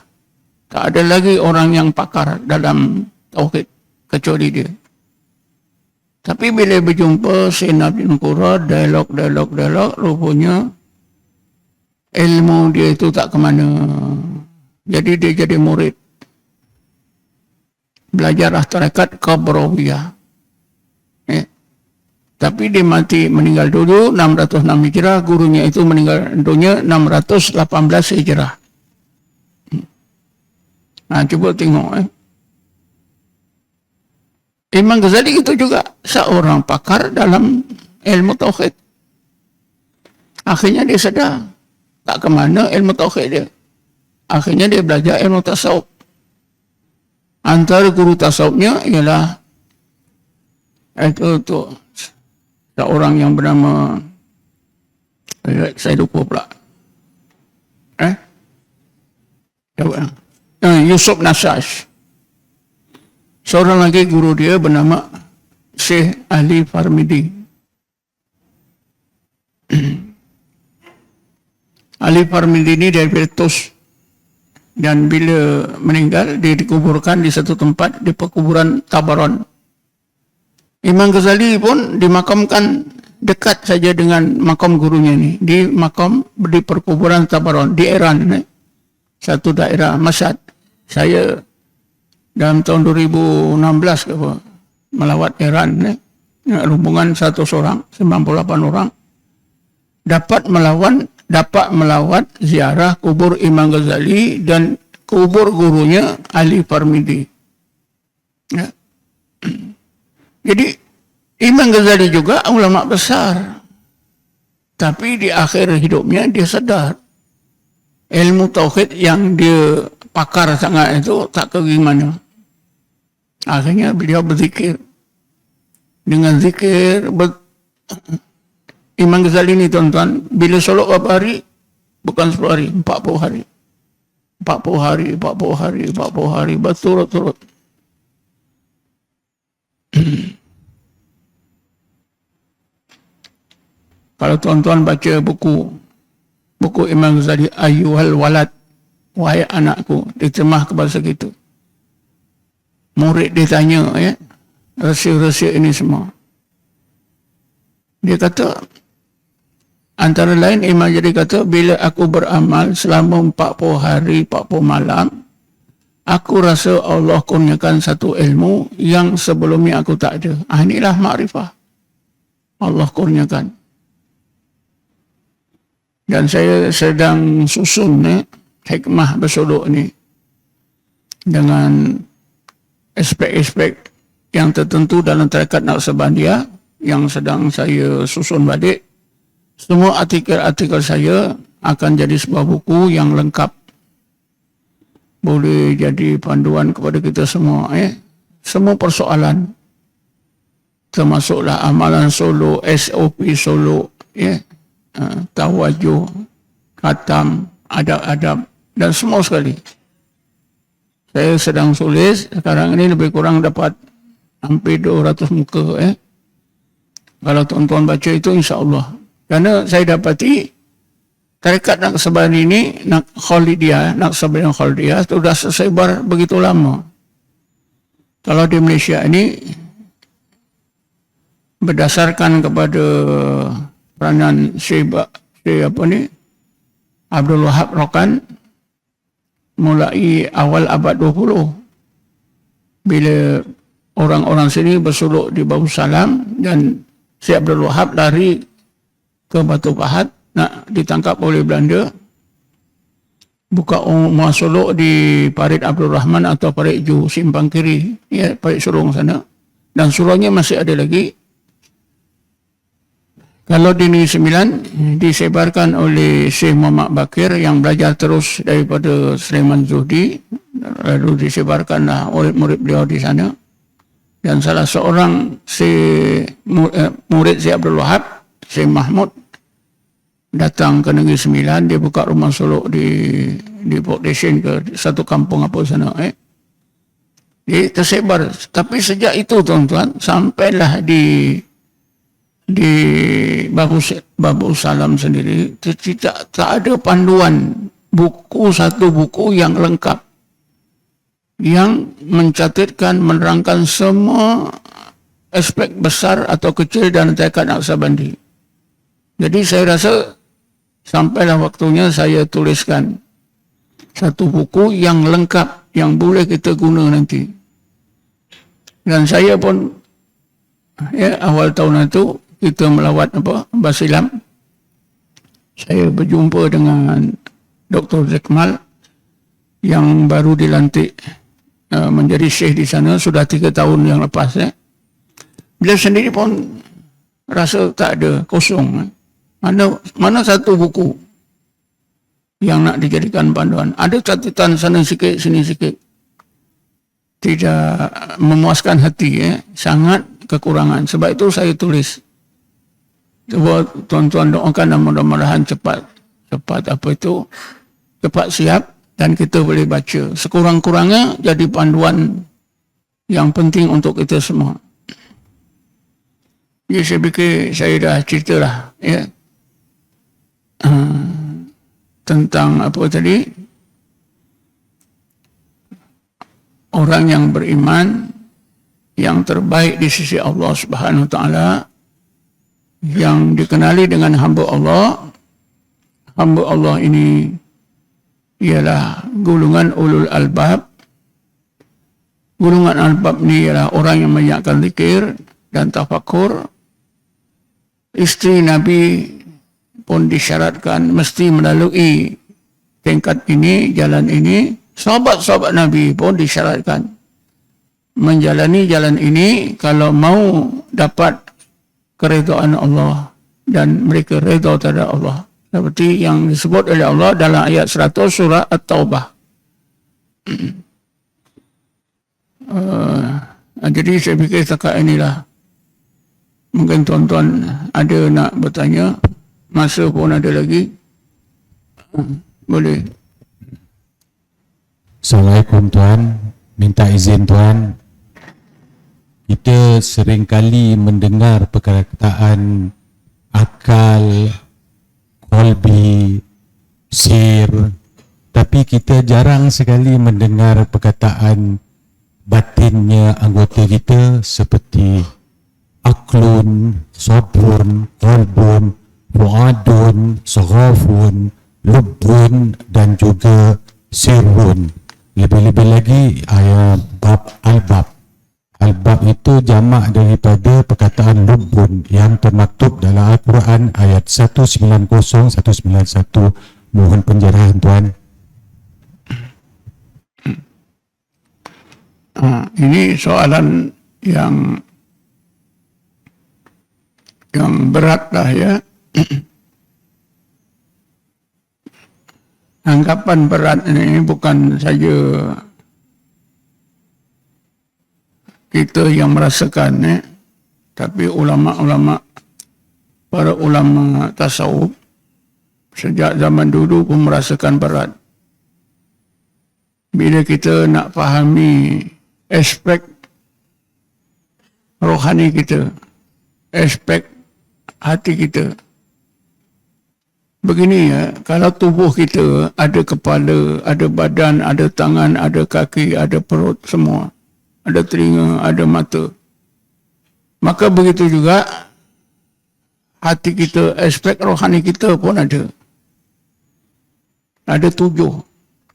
Tak ada lagi orang yang pakar dalam tauhid kecuali dia. Tapi bila berjumpa Syekh Najmuddin Kubro, dialog, rupanya ilmu dia itu tak ke mana. Jadi dia jadi murid. Belajarlah tarekat Qabrawiyah. Tapi dia meninggal dulu 606 Hijrah, gurunya itu meninggal dunia 618 Hijrah. Nah, coba tengok. Imam Ghazali itu juga seorang pakar dalam ilmu tauhid. Akhirnya dia sedar tak ke mana ilmu tauhid dia. Akhirnya dia belajar ilmu tasawuf. Antara guru tasawufnya ialah itu seorang yang bernama saya lupa pula. Yusuf Nasash. Seorang lagi guru dia bernama Syekh Ali Farmidi. Ali Farmidi ini dari Tus, dan bila meninggal dia dikuburkan di satu tempat di perkuburan Tabaron. Imam Ghazali pun dimakamkan dekat saja dengan makam gurunya ni, di makam di perkuburan Tabaron di Iran ni, satu daerah Mashhad. Saya dalam tahun 2016 ke apa, melawat Iran ni, rombongan 100 orang, 98 orang dapat melawat ziarah kubur Imam Ghazali dan kubur gurunya Ali Farmidi. Ya. Jadi Imam Ghazali juga ulama besar, tapi di akhir hidupnya dia sadar ilmu tauhid yang dia pakar sangat itu tak ke gimana. Akhirnya beliau berzikir. Dengan zikir Imam Ghazali ni tuan-tuan, bila solat berapa hari? Bukan 10 hari, 40 hari. 40 hari, 40 hari, 40 hari, berturut-turut. Kalau tuan-tuan baca buku Imam Ghazali, Ayyuhal Walad, wahai anakku, diterjemah kepada segitu. Murid dia tanya, ya, rahsia-rahsia ini semua. Dia kata, antara lain Imam Ghazali kata, bila aku beramal selama 40 hari, 40 malam, aku rasa Allah kurniakan satu ilmu yang sebelumnya aku tak ada. Inilah makrifah. Allah kurniakan. Dan saya sedang susun hikmah bersolok ni dengan aspek-aspek yang tertentu dalam tarekat Naqsabandiyah yang sedang saya susun balik. Semua artikel-artikel saya akan jadi sebuah buku yang lengkap. Boleh jadi panduan kepada kita semua. Semua persoalan. Termasuklah amalan solo, SOP solo, tawajuh, khatam, adab-adab dan semua sekali. Saya sedang tulis, sekarang ini lebih kurang dapat hampir 200 muka. Kalau tuan-tuan baca itu insya-Allah. Karena saya dapati tarekat Naqsabandi ini, Naqsabandiyah Khalidiyah sudah tersebar begitu lama. Kalau di Malaysia ini berdasarkan kepada peranan Syekh Abdul Wahab Rokan mulai awal abad 20, bila orang-orang sini bersuluk di Babu Salam dan Syekh Abdul Wahab lari ke Batu Pahat nak ditangkap oleh Belanda, buka rumah suluk di Parit Abdul Rahman atau Parit Ju simpang kiri, Parit Surung sana, dan suluknya masih ada lagi. Kalau di Negeri Sembilan disebarkan oleh Syekh Muhammad Bakir yang belajar terus daripada Sulaiman Zuhdi, lalu disebarkanlah murid-murid beliau di sana. Dan salah seorang murid Syekh Abdul Wahab, Syekh Mahmud, datang ke Negeri Sembilan, dia buka rumah suluk di Port Dickson ke satu kampung apa sana. Dia tersebar. Tapi sejak itu tuan-tuan, sampailah di Babu Salam sendiri tak ada panduan satu buku yang lengkap yang mencatatkan, menerangkan semua aspek besar atau kecil dalam tarekat Naqsabandi. Jadi saya rasa sampailah waktunya saya tuliskan satu buku yang lengkap yang boleh kita guna nanti. Dan saya pun awal tahun itu kita melawat Basilam. Saya berjumpa dengan Dr. Zekmal yang baru dilantik menjadi syekh di sana sudah 3 tahun yang lepas. Beliau sendiri pun rasa tak ada, kosong. Mana satu buku yang nak dijadikan panduan? Ada catatan sana sikit, sini sikit. Tidak memuaskan hati, sangat kekurangan. Sebab itu saya tulis. Coba tuan-tuan doakan dan mudah-mudahan cepat siap dan kita boleh baca. Sekurang-kurangnya jadi panduan yang penting untuk kita semua. Ya, saya fikir saya dah ceritalah tentang apa tadi, orang yang beriman yang terbaik di sisi Allah Subhanahu Wa Taala, yang dikenali dengan hamba Allah. Hamba Allah ini ialah golongan ulul albab. Golongan albab ini ialah orang yang banyakkan zikir dan tafakur. Isteri Nabi pun disyaratkan mesti melalui tingkat ini, jalan ini. Sahabat-sahabat Nabi pun disyaratkan menjalani jalan ini kalau mau dapat keridhaan Allah dan mereka redha terhadap Allah. Seperti yang disebut oleh Allah dalam ayat 100 surah At-Taubah. Jadi saya fikir setakat inilah. Mungkin tuan-tuan ada nak bertanya, masa pun ada lagi. Boleh. Assalamualaikum Tuan, minta izin Tuan. Kita seringkali mendengar perkataan akal, kolbi, sir, tapi kita jarang sekali mendengar perkataan batinnya anggota kita seperti aklun, sabrun, kolbun, fuadun, saghafun, lubbun dan juga sirrun. Lebih-lebih lagi ayat bab al-bab. Al-bab itu jamak daripada perkataan lubbun yang termaktub dalam Al-Quran ayat 190, 191. Mohon penjarahan Tuan. Ini soalan yang berat lah ya. Anggapan berat ini bukan saja kita yang merasakan, tapi ulama-ulama, para ulama tasawuf sejak zaman dulu pun merasakan berat. Bila kita nak fahami aspek rohani kita, aspek hati kita. Begini ya, kalau tubuh kita ada kepala, ada badan, ada tangan, ada kaki, ada perut semua, ada telinga, ada mata. Maka begitu juga hati kita, aspek rohani kita pun ada. Ada 7.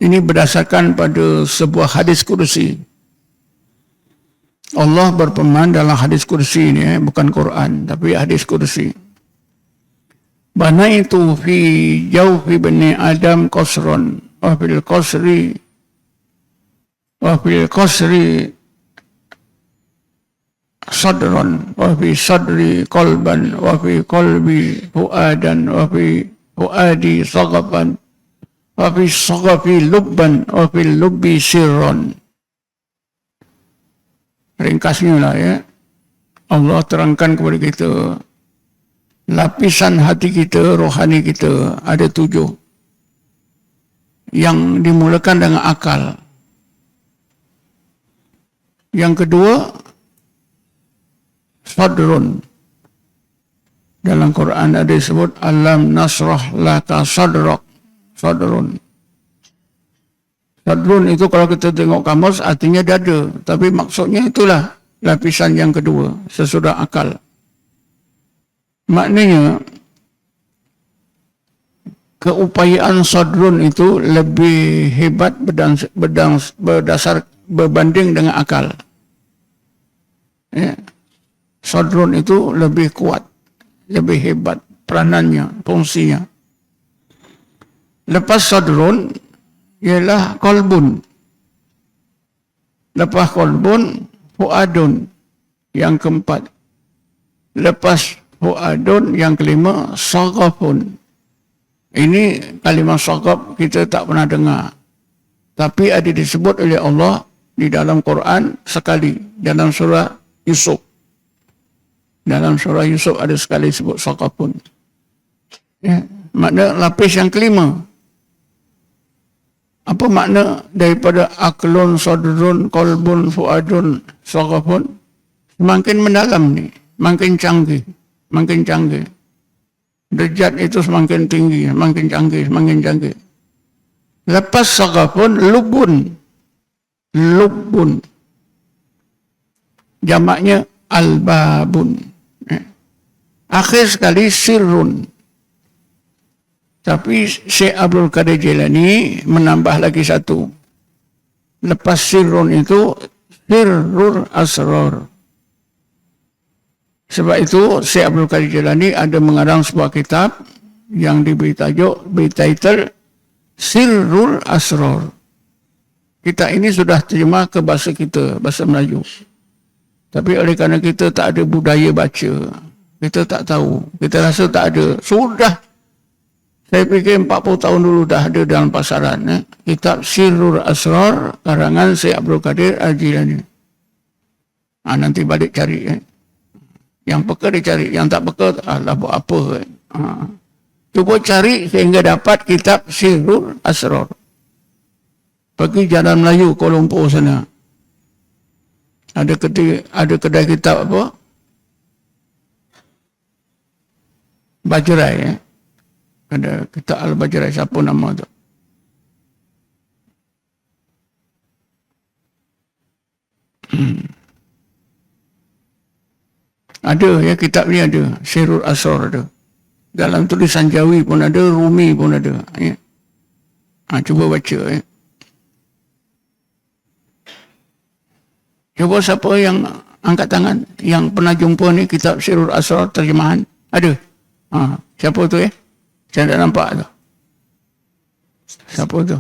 Ini berdasarkan pada sebuah hadis kursi. Allah berfirman dalam hadis kursi ini, bukan Quran, tapi hadis kursi. Banaitu fi jawfi bani Adam qasran wa fil qasri sadran wa fi sadri qalban wa fi qalbi fuadan wa fi fuadi saghafan wa fi saghafi lubban wa fi lubbi sirran. Ringkasnya lah ya, Allah terangkan kepada kita lapisan hati kita, rohani kita ada 7 yang dimulakan dengan akal. Yang kedua sadrun. Dalam Quran ada disebut alam nasrah laka sadrak. Sadrun. Sadrun itu kalau kita tengok kamus artinya dada, tapi maksudnya itulah lapisan yang kedua sesudah akal. Maknanya keupayaan sadrun itu lebih hebat berbanding dengan akal. Ya. Sadrun itu lebih kuat, lebih hebat peranannya, fungsinya. Lepas sadrun ialah kolbun. Lepas kolbun, fuadun yang keempat. Lepas fuadun, yang kelima saghafun. Ini kalimah saghaf kita tak pernah dengar, tapi ada disebut oleh Allah di dalam Quran sekali, dalam surah Yusuf. Dalam surah Yusuf ada sekali sebut saghafun. Ya, makna lapis yang kelima. Apa makna daripada aklun, sadrun, qalbun, fuadun, saghafun? Semakin mendalam ni, makin canggih, makin canggih. Derajat itu semakin tinggi, semakin canggih, semakin canggih. Lepas saghafun, lubun. Lubun. Jamaknya albabun. Akhir sekali sirrun. Tapi Syekh Abdul Qadir Jailani menambah lagi satu. Lepas sirrun itu sirrul asrar. Sebab itu Syekh Abdul Qadir Jailani ada mengarang sebuah kitab yang diberi title Sirrul Asrar. Kita ini sudah terjemah ke bahasa kita, bahasa Melayu. Tapi oleh kerana kita tak ada budaya baca, kita tak tahu, kita rasa tak ada. Sudah, saya fikir 40 tahun dulu dah ada dalam pasaran. Kitab Sirrul Asrar, karangan Syekh Abdul Qadir Al-Jilani. Nanti balik cari. Yang peka dia cari, yang tak peka, alah buat apa. Cuba cari sehingga dapat kitab Sirrul Asrar. Pergi Jalan Melayu, Kuala Lumpur sana. Ada kedai kitab apa? Bajrai. Ada kitab Al-Bajrai, siapa nama tu? Ada ya, kitab ni ada, Sirrul Asrar ada. Dalam tulisan Jawi pun ada, Rumi pun ada. Ya. Cuba baca ya. Cuba siapa yang angkat tangan, yang pernah jumpa ni kitab Sirrul Asrar terjemahan? Ada? Siapa tu ya? Saya tak nampak tu. Siapa tu?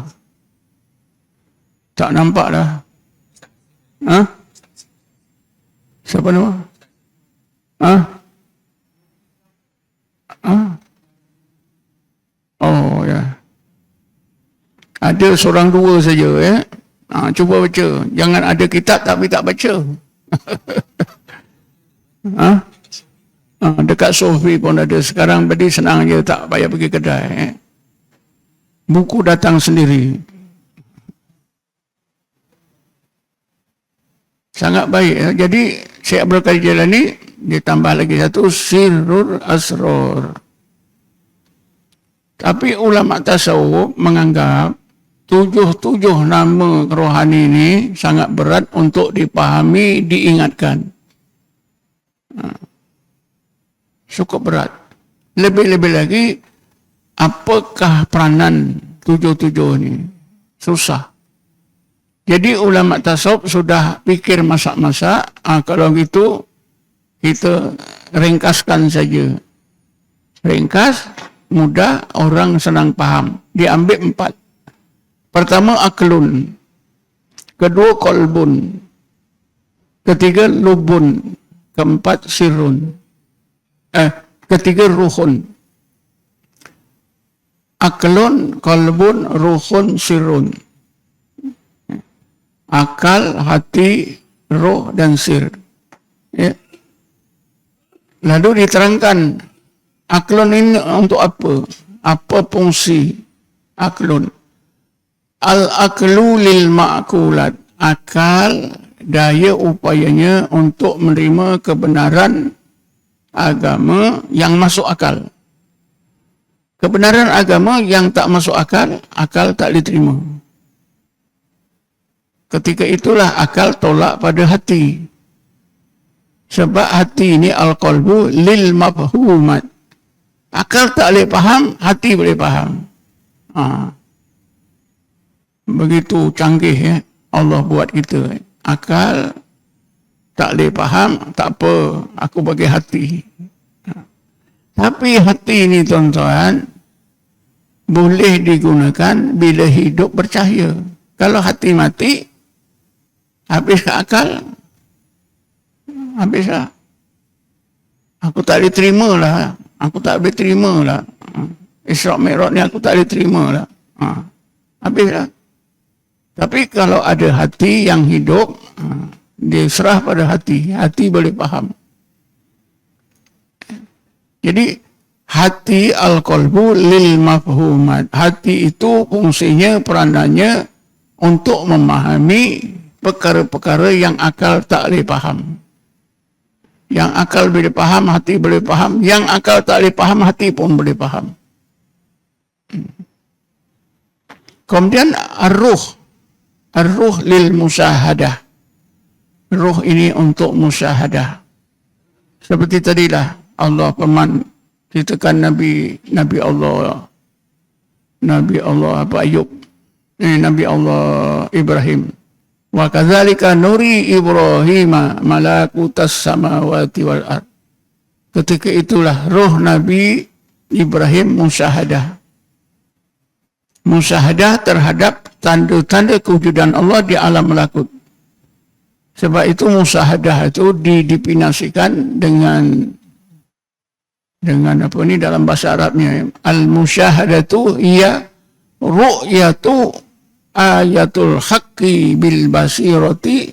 Tak nampak dah. Siapa nama? Oh ya. Ada seorang dua saja ya. Cuba baca. Jangan ada kitab tapi tak baca. Dekat Sofi pun ada. Sekarang beri senang je, tak payah pergi kedai. Buku datang sendiri. Sangat baik. Ya. Jadi Syekh Abdul Qadir Jailani ditambah lagi satu Sirrul Asrar. Tapi ulama tasawuf menganggap tujuh nama rohani ini sangat berat untuk dipahami, diingatkan. Cukup berat. Lebih-lebih lagi, apakah peranan tujuh ini? Susah. Jadi ulama tasawuf sudah fikir masak-masak, kalau gitu kita ringkaskan saja. Ringkas, mudah, orang senang faham. Diambil 4. Pertama aklun, kedua qalbun, ketiga lubun, keempat sirrun, ketiga ruhun. Aklun, qalbun, ruhun, sirrun. Akal, hati, roh dan sir. Ya. Lalu diterangkan aklun ini untuk apa? Apa fungsi aklun? Al-aklu lil ma'kulat. Akal, daya upayanya untuk menerima kebenaran agama yang masuk akal. Kebenaran agama yang tak masuk akal, akal tak diterima. Ketika itulah akal tolak pada hati. Sebab hati ini al-qalbu lil mafhumat. Akal tak boleh faham, hati boleh faham. Begitu canggih ya Allah buat kita. Akal tak boleh faham, tak apa, aku bagi hati. Tapi hati ini tuan-tuan boleh digunakan bila hidup bercahaya. Kalau hati mati, habis akal, habislah. Aku tak boleh terima lah. Aku tak boleh terima lah. Isra' Mi'raj ni aku tak boleh terima lah. Habislah. Tapi kalau ada hati yang hidup, dia serah pada hati. Hati boleh faham. Jadi, hati al-qalbu lil mafhumat. Hati itu fungsinya, peranannya untuk memahami perkara-perkara yang akal tak boleh faham. Yang akal boleh faham, hati boleh faham. Yang akal tak boleh faham, hati pun boleh faham. Kemudian ar-ruh. Ar-ruh lil musyahadah. Ruh ini untuk musyahadah. Seperti tadilah Allah firman, ceritakan Nabi Allah Ayub, Nabi Allah Ibrahim. Wa kadzalika nuri Ibrahim malakutas samawati wal ard. Ketika itulah roh Nabi Ibrahim musyahadah. Musyahadah terhadap tanda-tanda kewujudan Allah di alam malakut. Sebab itu musyahadah itu didipinasikan dengan apa ni dalam bahasa Arabnya. Al-musyahadatu ia ru'yatu ayatul haqqi bil basirati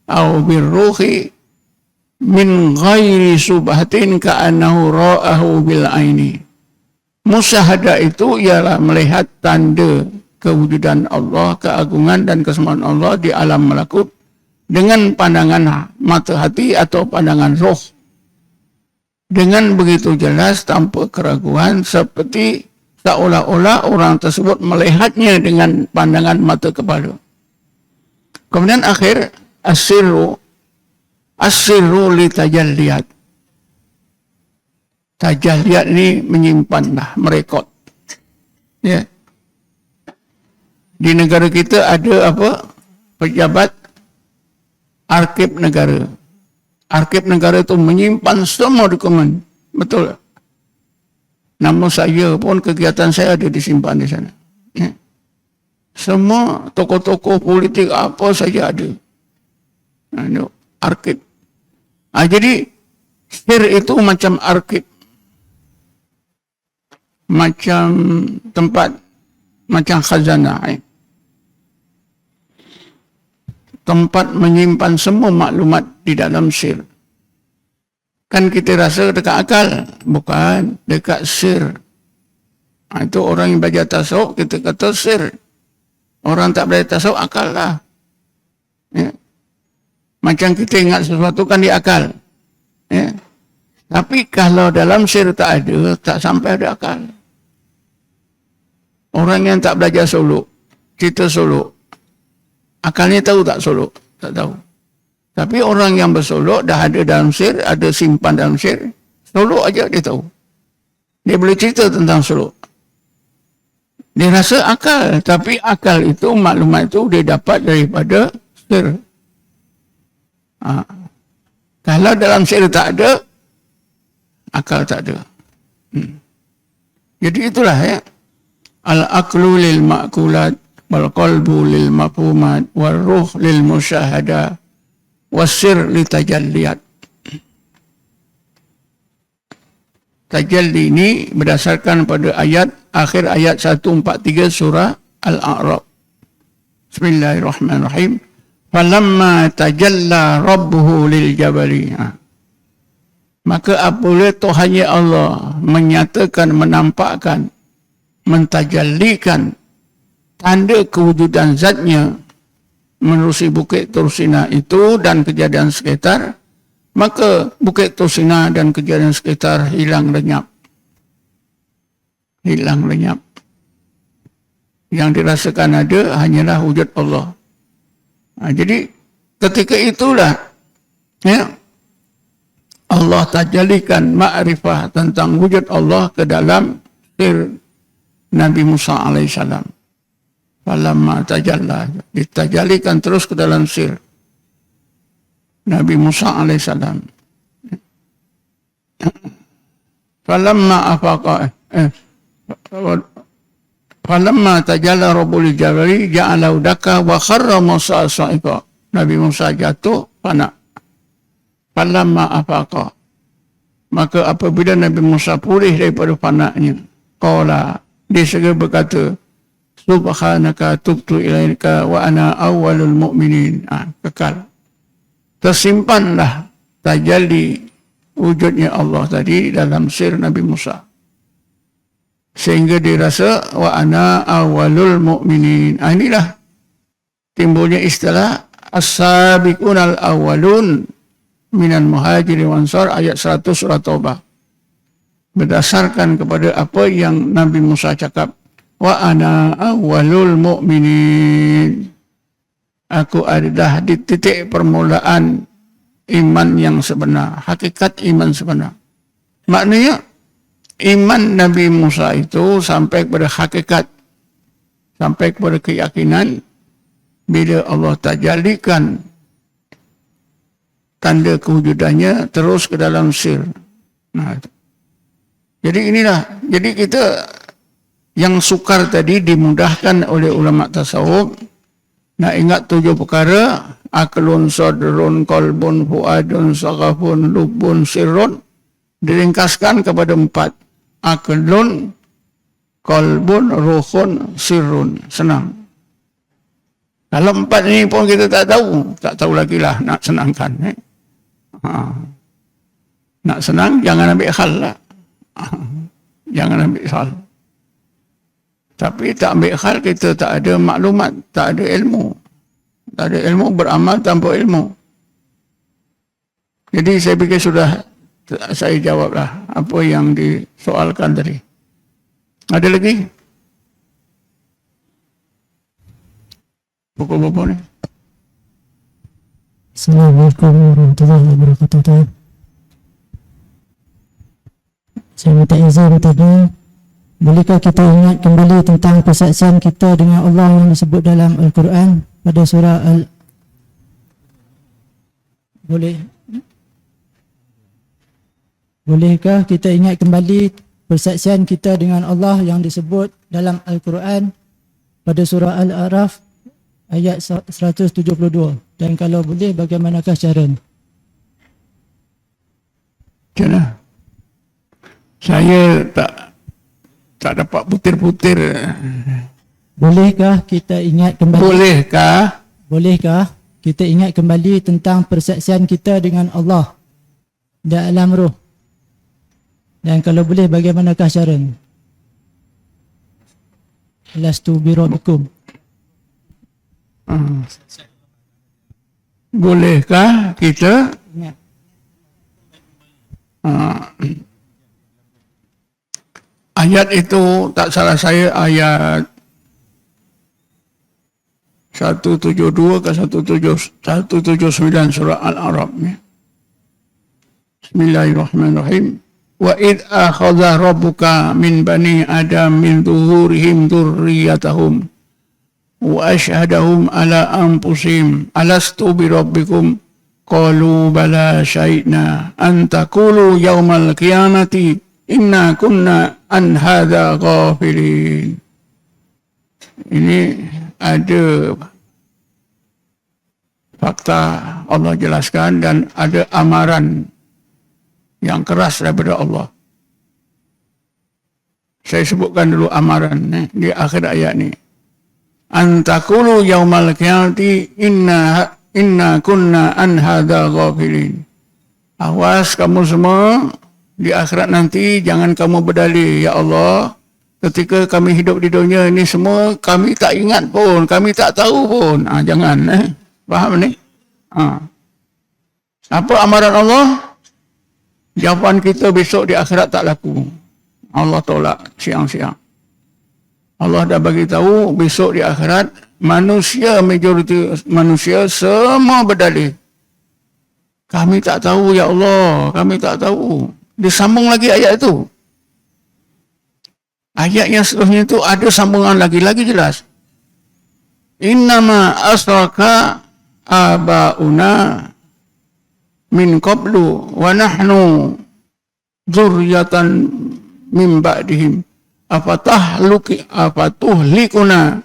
au bir ruhi min ghairi subhatin ka'annahu ra'ahu bil aini. Musyahadah itu ialah melihat tanda kewujudan Allah, keagungan dan kesemuan Allah di alam malakut dengan pandangan mata hati atau pandangan roh. Dengan begitu jelas tanpa keraguan, seperti seolah-olah orang tersebut melihatnya dengan pandangan mata kepala. Kemudian akhir as-sirru li tajalliyat. Tajalliyat ini menyimpanlah, merekod. Ya. Di negara kita ada apa? Pejabat arsip negara. Arsip negara itu menyimpan semua dokumen. Betul. Nama saya pun, kegiatan saya ada disimpan di sana. Ya. Semua tokoh-tokoh politik apa saja ada. Arsip. Jadi sir itu macam arsip. Macam tempat, macam khazanah. Tempat menyimpan semua maklumat di dalam sir. Kan kita rasa dekat akal. Bukan, dekat sir. Itu orang yang belajar tasawuf, kita kata sir. Orang tak belajar tasawuf, akal lah. Ya. Macam kita ingat sesuatu kan di akal. Ya. Tapi kalau dalam sir tak ada, tak sampai ada akal. Orang yang tak belajar suluk, cerita suluk, akalnya tahu tak suluk? Tak tahu. Tapi orang yang bersuluk dah ada dalam sir, ada simpan dalam sir, suluk aja dia tahu. Dia boleh cerita tentang suluk. Dia rasa akal, tapi akal itu, maklumat itu dia dapat daripada sir. Kalau dalam sir tak ada, akal tak ada. Jadi itulah ya. Al-aqlu lil ma'kulat, wal qalbu lil mafhumat, wal ruh lil musyahadah, wasir li tajalliyat. Tajalli ini berdasarkan pada ayat, akhir ayat 143 surah Al-A'raf. Bismillahirrahmanirrahim. Falamma tajalla rabbuhu lil jabali. Maka apabila Tuhannya Allah menyatakan, menampakkan, mentajallikan tanda kewujudan zatnya menerusi Bukit Tursina itu dan kejadian sekitar, maka Bukit Tursina dan kejadian sekitar hilang lenyap. Hilang lenyap. Yang dirasakan ada hanyalah wujud Allah. Jadi ketika itulah ya, Allah tajallikan ma'rifah tentang wujud Allah ke dalam sir Nabi Musa alaihissalam. Falamma tajalla, ditajalikan terus ke dalam sir Nabi Musa alaihissalam. Falamma afaqa falamma tajalla rabbul jalali ja'ala udaka wa kharra Musa sa'iqa. Nabi Musa jatuh fana. Falamma afaqa, Maka apabila Nabi Musa pulih daripada panaknya, qala, dia segera berkata, subhanaka tubtu ilaika wa ana awwalul mu'minin. Kekal. Tersimpanlah tajalli wujudnya Allah tadi dalam sir Nabi Musa. Sehingga dia rasa wa ana awwalul mu'minin. Inilah timbulnya istilah as-sabiqunal awwalun minal muhajirin wal ansar, ayat 100 surah Taubah. Berdasarkan kepada apa yang Nabi Musa cakap, wa ana awwalul mu'minin. Aku adalah di titik permulaan iman yang sebenar, hakikat iman sebenar. Maknanya iman Nabi Musa itu sampai kepada hakikat, sampai kepada keyakinan bila Allah tajallikan tanda kewujudannya terus ke dalam sir. Jadi inilah, jadi kita yang sukar tadi dimudahkan oleh ulama tasawuf. Nak ingat 7 perkara, aklun, sadrun, qalbun, fuadun, saghafun, lubun, sirrun, diringkaskan kepada 4. Aklun, qalbun, ruhun, sirrun. Senang. Kalau 4 ini pun kita tak tahu lagi lah nak senangkan. Nak senang, jangan ambil hal lah. Jangan ambil hal. Tapi tak ambil hal, kita tak ada maklumat, tak ada ilmu. Tak ada ilmu, beramal tanpa ilmu. Jadi saya fikir sudah saya jawablah apa yang disoalkan tadi. Ada lagi? Pukul berapa ni? Assalamualaikum warahmatullahi wabarakatuh. Saya minta izin tadi, bolehkah kita ingat kembali tentang persaksian kita dengan Allah yang disebut dalam Al-Quran pada surah Bolehkah kita ingat kembali persaksian kita dengan Allah yang disebut dalam Al-Quran pada surah Al-A'raf ayat 172, dan kalau boleh bagaimanakah caranya? Macam saya tak dapat putir-putir. Bolehkah kita ingat kembali? Bolehkah kita ingat kembali tentang persaksian kita dengan Allah dalam roh? Dan kalau boleh bagaimanakah caranya? Lastu birabbikum. Bolehkah kita ayat itu, tak salah saya ayat 172 ke 179 surah Al-A'raf ni. Bismillahirrahmanirrahim. Wa id akhadha rabbuka min bani adam min zuhurihim dzurriyyatahum wa ashhadahum ala anfusihim alastu bi rabbikum qalu bala syahidna an taqulu yaumal qiyamati inna kunna an hadza ghafilin. Ini ada fakta Allah jelaskan dan ada amaran yang keras daripada Allah. Saya sebutkan dulu amaran di akhir ayat ni. Antakulu yaumal qiyamati inna kunna an hadza ghafilin. Awas kamu semua di akhirat nanti, jangan kamu berdalih, ya Allah, ketika kami hidup di dunia ini semua kami tak ingat pun, kami tak tahu pun. Jangan faham ni? Apa amaran Allah? Jawapan kita besok di akhirat tak laku. Allah tolak siang-siang. Allah dah bagi tahu besok di akhirat manusia, majoriti manusia semua berdalih. Kami tak tahu, ya Allah, kami tak tahu. Disambung lagi ayat itu. Ayat yang seterusnya itu ada sambungan lagi jelas. Innama asraka abauna min qablu wa nahnu dzurriyyatan min ba'dihim afatuhlikuna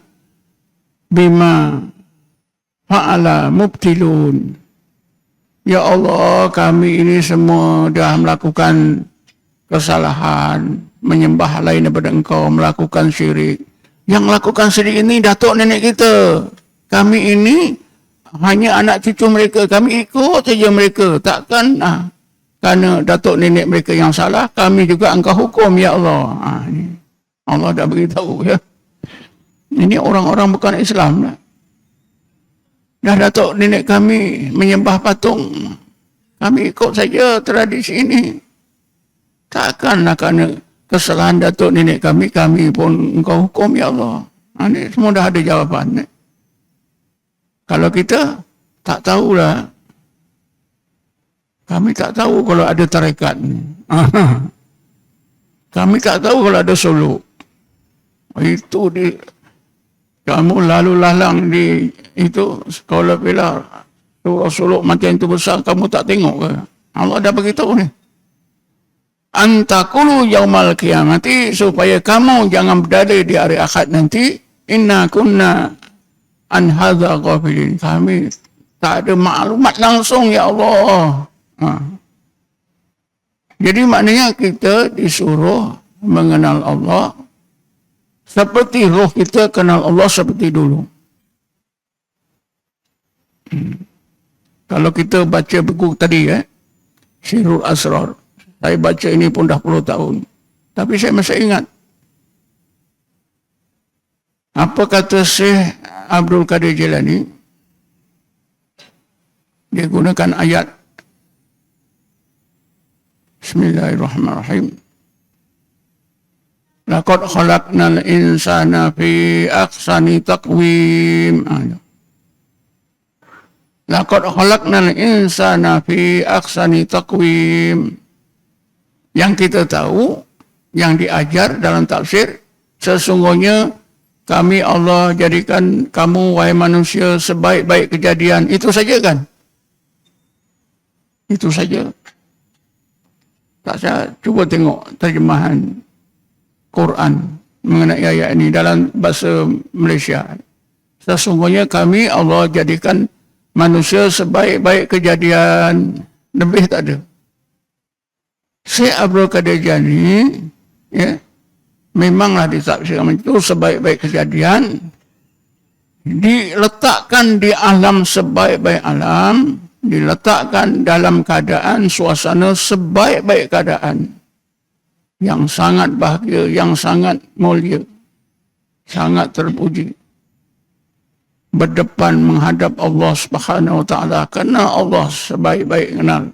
bima fa'ala mubtilun. Ya Allah, kami ini semua dah melakukan kesalahan, menyembah lain daripada Engkau, melakukan syirik. Yang melakukan syirik ini datuk nenek kita. Kami ini hanya anak cucu mereka, kami ikut saja mereka. Takkan kerana datuk nenek mereka yang salah, kami juga Engkau hukum, ya Allah. Ini. Allah dah beritahu, ya. Ini orang-orang bukan Islam lah. Dah datuk nenek kami menyembah patung, kami ikut saja tradisi ini. Takkanlah kerana kesalahan datuk nenek kami, kami pun Engkau hukum, ya Allah. Ini semua dah ada jawapan. Kalau kita tak tahulah, kami tak tahu kalau ada tarekat. Kami tak tahu kalau ada suluk. Itu kamu lalu lalang di itu sekolah pilar suluk macam itu besar, kamu tak tengok ke? Allah dah beritahu ni. Antakulu yaumal qiyamati, supaya kamu jangan berdalih di hari akhirat nanti. Inna kunna an hadza ghafilin. Kami tak ada maklumat langsung, ya Allah. Jadi maknanya kita disuruh mengenal Allah seperti roh kita kenal Allah seperti dulu. Kalau kita baca buku tadi, Sirrul Asrar, saya baca ini pun dah puluh tahun, tapi saya masih ingat apa kata Syekh Abdul Qadir Jilani. Dia gunakan ayat Bismillahirrahmanirrahim. Laqad khalaqnal insana fi ahsani taqwim. Laqad khalaqnal insana fi ahsani taqwim. Yang kita tahu, yang diajar dalam tafsir, sesungguhnya kami Allah jadikan kamu wahai manusia sebaik-baik kejadian. Itu saja kan? Itu saja. Tak, saya cuba tengok terjemahan Quran mengenai ayat ini dalam bahasa Malaysia. Sesungguhnya kami Allah jadikan manusia sebaik-baik kejadian. Lebih tak ada. Syekh Abdul Qadir Jilani, ya, memanglah ditafsirkan itu sebaik-baik kejadian, diletakkan di alam sebaik-baik alam, diletakkan dalam keadaan suasana sebaik-baik keadaan, yang sangat bahagia, yang sangat mulia, sangat terpuji, berdepan menghadap Allah Subhanahu wa taala, kerana Allah sebaik-baik kenal.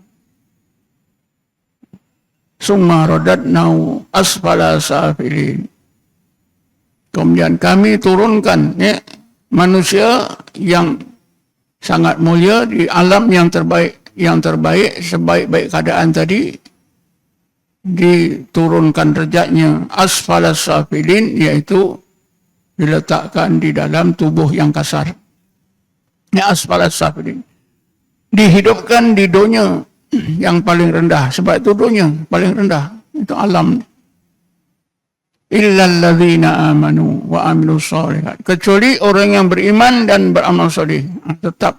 Summa radadnahu asfala safilin. Kemudian kami turunkan, ya, manusia yang sangat mulia di alam yang terbaik, sebaik-baik keadaan tadi, diturunkan derajatnya asfala safilin, iaitu diletakkan di dalam tubuh yang kasar. Ya, asfala safilin. Dihidupkan di dunia yang paling rendah. Sebab itu dunia paling rendah. Itu alam. Illal ladzina amanu wa amilus shalihat. Kecuali orang yang beriman dan beramal soleh. Tetap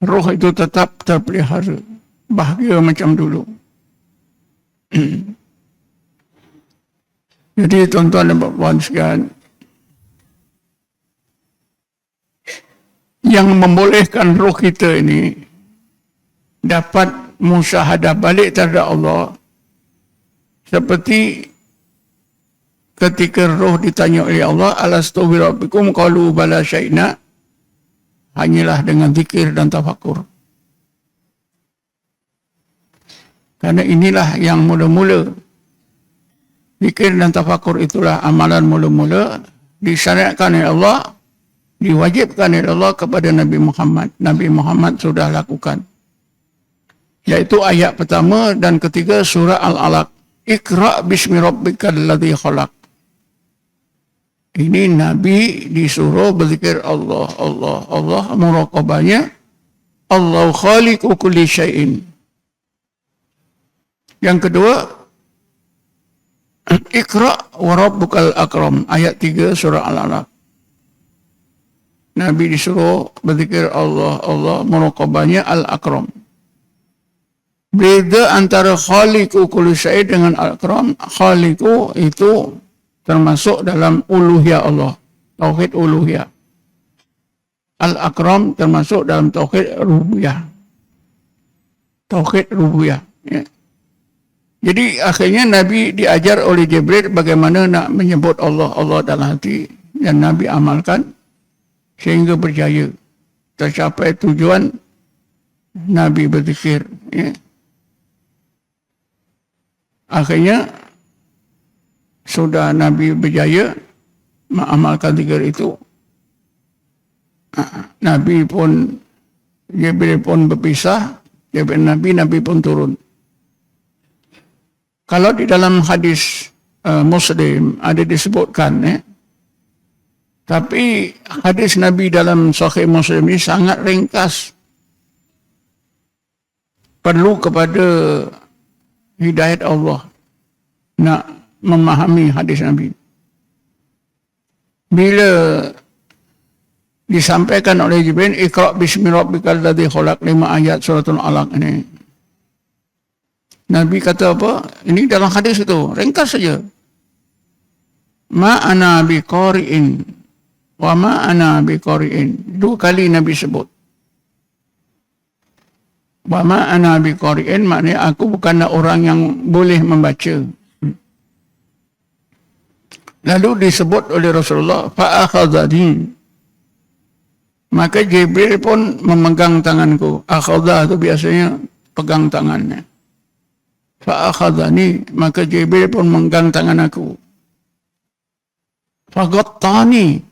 roh itu tetap terpelihara. Bahagia macam dulu. Jadi tuan-tuan dan puan sekalian, yang membolehkan roh kita ini dapat musyahadah balik terhadap Allah, seperti ketika roh ditanya oleh Allah, alastu bi rabbikum qalu bala syaina, hanyalah dengan zikir dan tafakur. Karena inilah yang mula-mula, zikir dan tafakur itulah amalan mula-mula disyariatkan oleh Allah, diwajibkan oleh Allah kepada Nabi Muhammad. Nabi Muhammad sudah lakukan. Yaitu ayat pertama dan ketiga surah Al-Alaq. Iqra' bismi rabbikal ladzi khalaq. Ini Nabi disuruh berzikir Allah, Allah, Allah, muraqabahnya Allah khaliqu kulli syai'in. Yang kedua, Iqra' wa rabbukal akram, ayat 3 surah Al-Alaq. Nabi disuruh berzikir Allah, Allah, muraqabahnya Al-Akram. Beza antara khaliqu kulli syai' dengan Al-Akram. Khaliqu itu termasuk dalam uluhiyah Allah, tauhid uluhiyah. Al-Akram termasuk dalam tauhid rububiyah. Tauhid rububiyah. Ya. Jadi akhirnya Nabi diajar oleh Jibril bagaimana nak menyebut Allah, Allah dalam hati, dan Nabi amalkan sehingga berjaya. Tercapai tujuan Nabi berzikir. Ya. Akhirnya sudah Nabi berjaya mengamalkan zikir itu. Nabi pun, Jibril pun berpisah, Nabi pun turun. Kalau di dalam hadis Muslim ada disebutkan, tapi hadis Nabi dalam Sahih Muslim ini sangat ringkas. Perlu kepada hidayat Allah nak memahami hadis Nabi. Bila disampaikan oleh Jibril, Iqra' bismi rabbikal ladzi khalaq, 5 ayat suratul Alaq ini. Nabi kata apa? Ini dalam hadis itu, ringkas saja. Ma ana biqari'in wa ma ana biqari'in. 2 kali Nabi sebut. Wa ma ana biqari'in maknanya aku bukanlah orang yang boleh membaca. Lalu disebut oleh Rasulullah, fa akhadhani. Maka Jibril pun memegang tanganku. Akhadha itu biasanya pegang tangannya. Fa akhadhani, maka Jibril pun memegang tangan aku. Fa ghattani.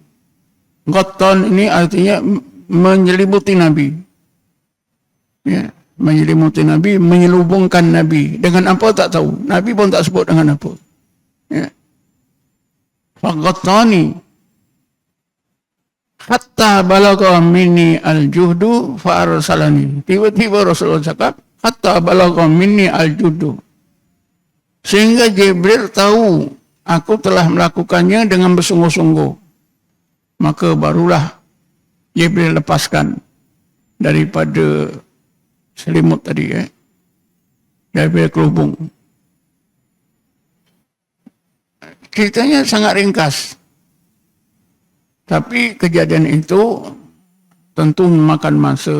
Ghattan ini artinya menyelimuti Nabi. Ya, menyelimuti Nabi, menyelubungkan Nabi. Dengan apa tak tahu. Nabi pun tak sebut dengan apa. Ya. Fa ghattani. Hatta balagha minni al-juhdu fa arsalani. Tiba-tiba Rasulullah cakap, hatta balagha minni al-juhdu. Sehingga Jibril tahu aku telah melakukannya dengan bersungguh-sungguh. Maka barulah Jibril lepaskan daripada selimut tadi, daripada kelubung. Ceritanya sangat ringkas. Tapi kejadian itu tentu memakan masa.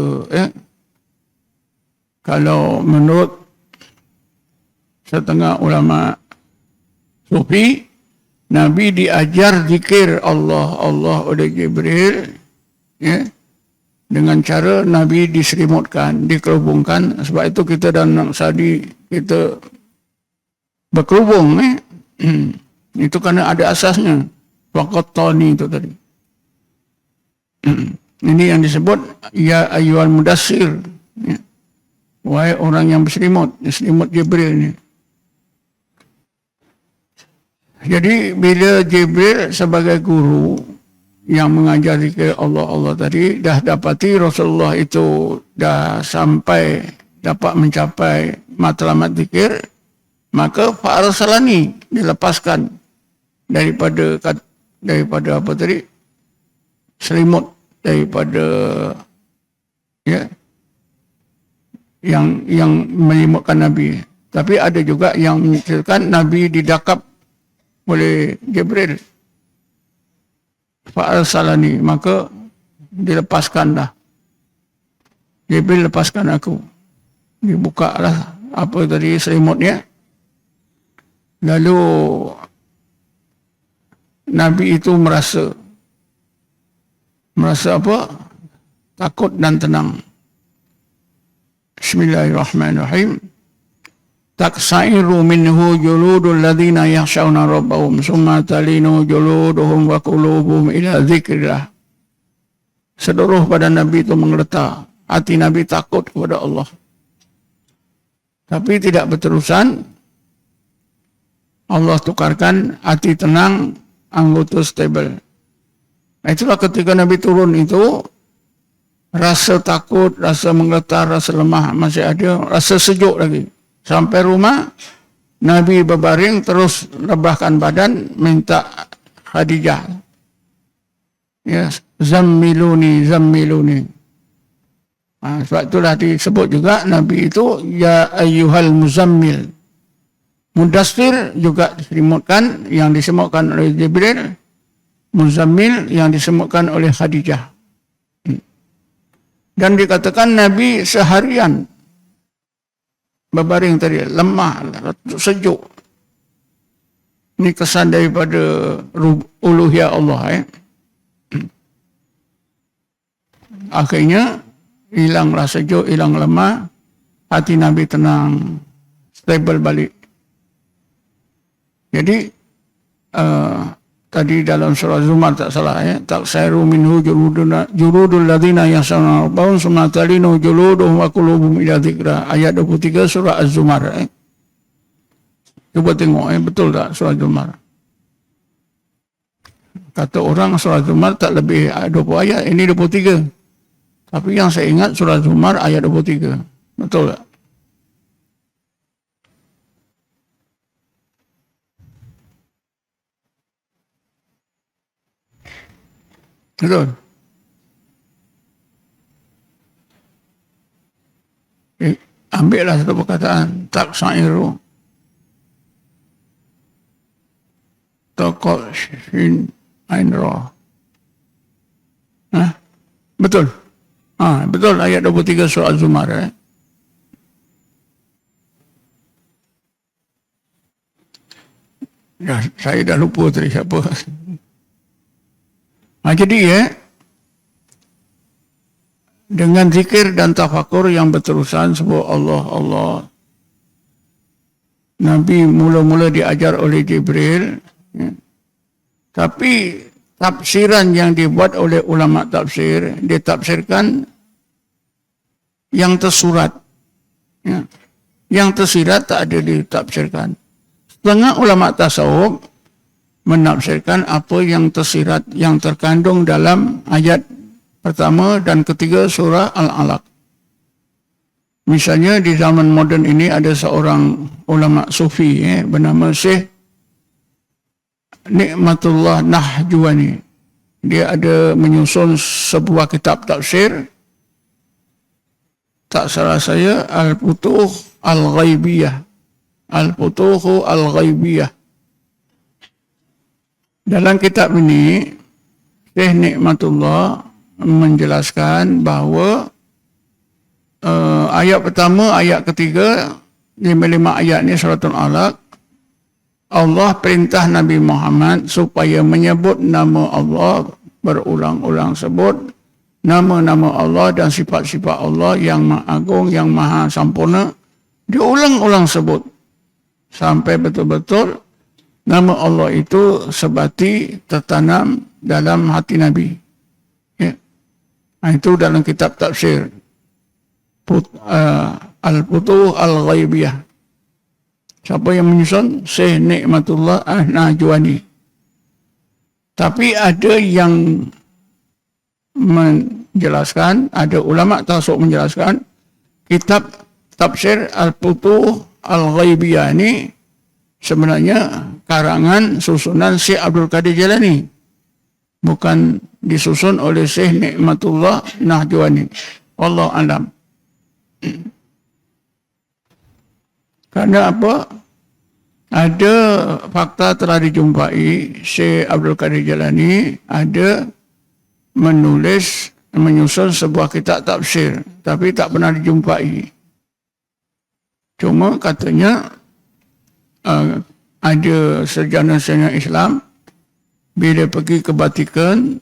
Kalau menurut setengah ulama Sufi, Nabi diajar zikir Allah, Allah oleh Jibril, dengan cara Nabi diselimutkan, dikelubungkan. Sebab itu kita dan Sadi, kita berkelubung. Itu kerana ada asasnya. Waqattani itu tadi. Ini yang disebut ya ayyuhal mudassir. Wahai orang yang berselimut, selimut Jibril ini. Jadi bila Jibril sebagai guru yang mengajar zikir Allah tadi dah dapati Rasulullah itu dah sampai dapat mencapai matlamat zikir, maka fa'arsalani, dilepaskan daripada apa tadi, selimut, daripada yang menyimutkan Nabi. Tapi ada juga yang menceritakan Nabi didakap oleh Jibril. Fa'arsalani, maka dilepaskanlah. Jibril lepaskan aku. Dibukalah apa tadi selimutnya. Lalu Nabi itu merasa apa? Takut dan tenang. Bismillahirrahmanirrahim. Taksairu minhu juludul ladhina yakhshawna rabbahum summa talinu juluduhum wa qulubuhum ila dzikrillah. Seluruh badan Nabi itu menggeletar. Hati Nabi takut kepada Allah. Tapi tidak berterusan. Allah tukarkan hati tenang, anggota stabil. Itulah ketika Nabi turun itu, rasa takut, rasa menggeletar, rasa lemah masih ada, rasa sejuk lagi. Sampai rumah, Nabi berbaring, terus rebahkan badan, minta Khadijah. Ya, zammiluni zammiluni. Sebab itulah disebut juga Nabi itu ya ayyuhal muzammil. Mudassir juga disemutkan, yang disemutkan oleh Jibril. Muzammil yang disemutkan oleh Khadijah. Dan dikatakan Nabi seharian berbaring tadi, lemah, sejuk. Ini kesan daripada uluhiyah Allah. Akhirnya hilanglah sejuk, hilang lemah, hati Nabi tenang, stable balik. Jadi tadi dalam surah Zumar tak salah taksairu minhu jurudul ladzina yasana rabbahum summa talinu juluduhum wa qulubuhum ila dzikra, ayat 23 surah Az-Zumar. Cuba tengok betul tak surah Zumar? Kata orang surah Zumar tak lebih 20 ayat, ini 23. Tapi yang saya ingat surah Zumar ayat 23. Betul tak? Betul. Ambillah satu perkataan taksairu taqal shin ain ra. Betul. Betul ayat 23 surah Az-Zumar. Ya, saya dah lupa tadi siapa. Jadi dengan zikir dan tafakur yang berterusan sebut Allah, Allah. Nabi mula-mula diajar oleh Jibril. Tapi tafsiran yang dibuat oleh ulama tafsir, ditafsirkan yang tersurat. Yang tersirat tak ada ditafsirkan. Setengah ulama tasawuf menafsirkan apa yang tersirat, yang terkandung dalam ayat pertama dan ketiga surah Al-Alaq. Misalnya di zaman moden ini ada seorang ulama sufi bernama Syekh Nikmatullah Nahjuwani. Dia ada menyusun sebuah kitab tafsir, tak salah saya, Al-Futuh Al-Ghaibiyah. Al-Futuh Al-Ghaibiyah. Dalam kitab ini, Syekh Nikmatullah menjelaskan bahawa ayat pertama, ayat ketiga, 5 ayat ini suratul Alaq, Allah perintah Nabi Muhammad supaya menyebut nama Allah, berulang-ulang sebut nama-nama Allah dan sifat-sifat Allah yang maha agung, yang maha sempurna, diulang-ulang sebut sampai betul-betul nama Allah itu sebati tertanam dalam hati Nabi. Itu dalam kitab tafsir Al-Futuh Al-Ghaibiyah. Siapa yang menyusun? Syekh Nikmatullah Nahjuwani. Tapi ada yang menjelaskan, ada ulama tasawuf menjelaskan, kitab tafsir Al-Futuh Al-Ghaibiyah ini sebenarnya karangan susunan Syekh Abdul Qadir Jailani, bukan disusun oleh Syekh Nikmatullah Nahjuwani. Wallahu a'lam. Karena apa? Ada fakta telah dijumpai Syekh Abdul Qadir Jailani ada menyusun sebuah kitab tafsir, tapi tak pernah dijumpai. Cuma katanya ada sarjana-sarjana Islam bila pergi ke Vatikan,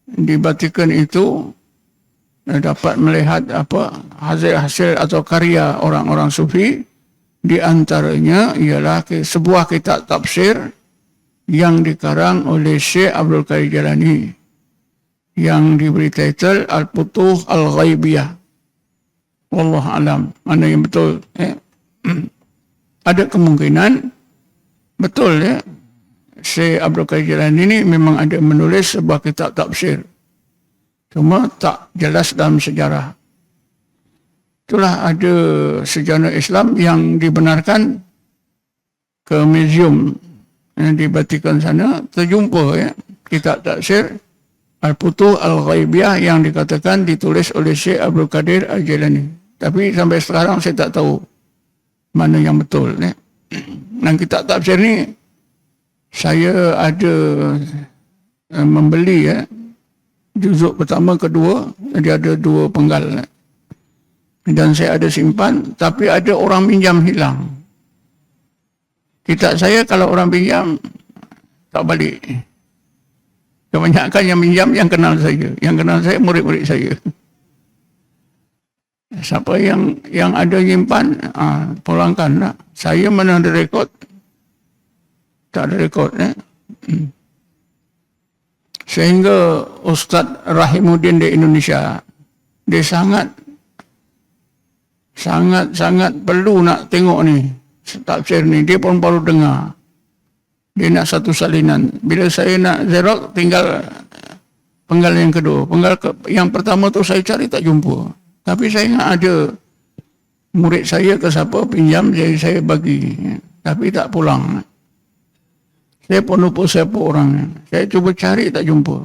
di Vatikan itu dapat melihat hasil-hasil atau karya orang-orang sufi. Di antaranya ialah sebuah kitab tafsir yang dikarang oleh Syekh Abdul Qadir Jailani yang diberi title Al-Futuh Al-Ghaibiyah. Wallahu a'lam. Mana yang betul? Ada kemungkinan betul Syekh Abdul Qadir Jailani ini memang ada menulis sebuah kitab tafsir. Cuma tak jelas dalam sejarah. Itulah ada sejarah Islam yang dibenarkan ke museum di Vatikan sana, terjumpa kitab tafsir Al-Futuh Al-Ghaibiyah yang dikatakan ditulis oleh Syekh Abdul Qadir Al-Jailani. Tapi sampai sekarang saya tak tahu mana yang betul. Dan kitab tafsir ni saya ada membeli juzuk pertama, kedua, jadi ada 2 penggal. Dan saya ada simpan, tapi ada orang pinjam hilang. Kitab saya kalau orang pinjam tak balik. Kebanyakan yang pinjam yang kenal saya. Yang kenal saya murid-murid saya. Siapa yang ada nyimpan, pulangkan lah. Saya mana ada rekod? Tak ada rekod. Sehingga Ustaz Rahimuddin di Indonesia, dia sangat perlu nak tengok ni tafsir ni. Dia pun baru dengar. Dia nak satu salinan. Bila saya nak xerox, tinggal penggal yang kedua. Yang pertama tu saya cari tak jumpa. Tapi saya ingat ada murid saya ke siapa pinjam, jadi saya bagi. Tapi tak pulang. Saya pun lupa siapa orangnya. Saya cuba cari tak jumpa.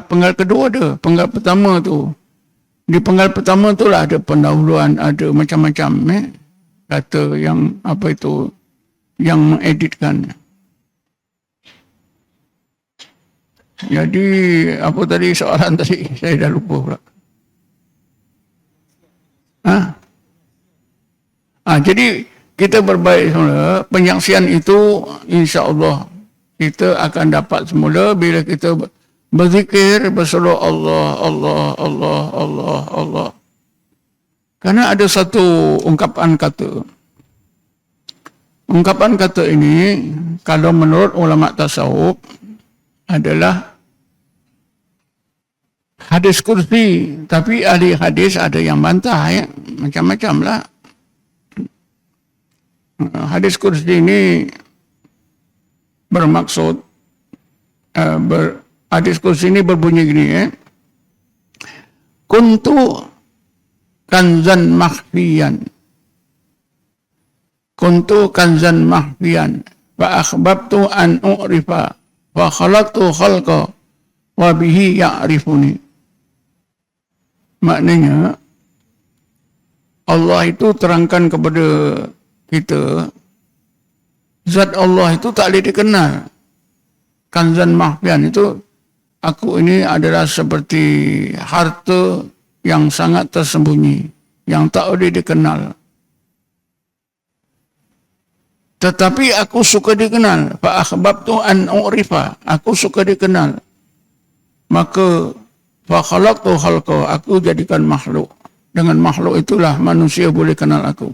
Penggal kedua ada. Penggal pertama tu. Di penggal pertama tu lah ada pendahuluan, ada macam-macam. Kata yang apa itu, yang mengeditkan. Jadi apa tadi soalan tadi? Saya dah lupa pula. Jadi kita berbaik semula. Penyaksian itu insya-Allah kita akan dapat semula bila kita berzikir, berseru Allah, Allah, Allah, Allah, Allah. Karena ada satu ungkapan kata. Ungkapan kata ini, kalau menurut ulama tasawuf, adalah hadis kursi. Tapi ahli hadis ada yang bantah, macam-macam lah. Hadis kursi ini bermaksud, hadis kursi ini berbunyi gini, kuntu kanzan makhfiyan. Kuntu kanzan mahfiyan fa akhbabtu an u'rifa wa khalaqtu khalqa wa bihi ya'rifuni. Maknanya Allah itu terangkan kepada kita, zat Allah itu tak boleh dikenal. Kanzan mahfiyan itu, aku ini adalah seperti harta yang sangat tersembunyi, yang tak boleh dikenal. Tetapi aku suka dikenal. Fa akhbabtu an u'rifa. Aku suka dikenal. Maka fa khalaqtu khalqa. Aku jadikan makhluk. Dengan makhluk itulah manusia boleh kenal aku.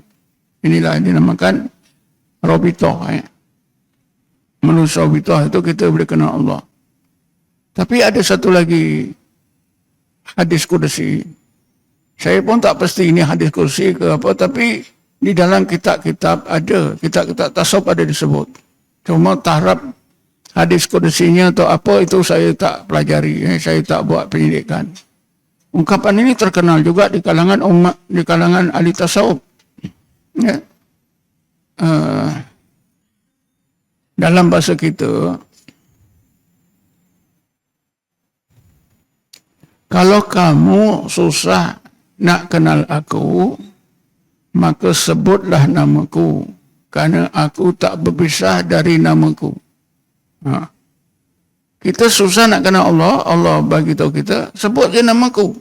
Inilah yang dinamakan Rabitah. Melalui Rabitah itu kita boleh kenal Allah. Tapi ada satu lagi hadis kursi. Saya pun tak pasti ini hadis kursi ke apa, tapi di dalam kitab-kitab ada, kitab-kitab tasawuf ada disebut. Cuma taraf hadis kursinya atau apa itu saya tak pelajari, saya tak buat penyelidikan. Ungkapan ini terkenal juga di kalangan umat, di kalangan ahli tasawuf. Ya. Dalam bahasa kita, kalau kamu susah nak kenal aku, maka sebutlah namaku, kerana aku tak berpisah dari namaku. Kita susah nak kenal Allah, Allah bagi tahu kita, sebut je namaku,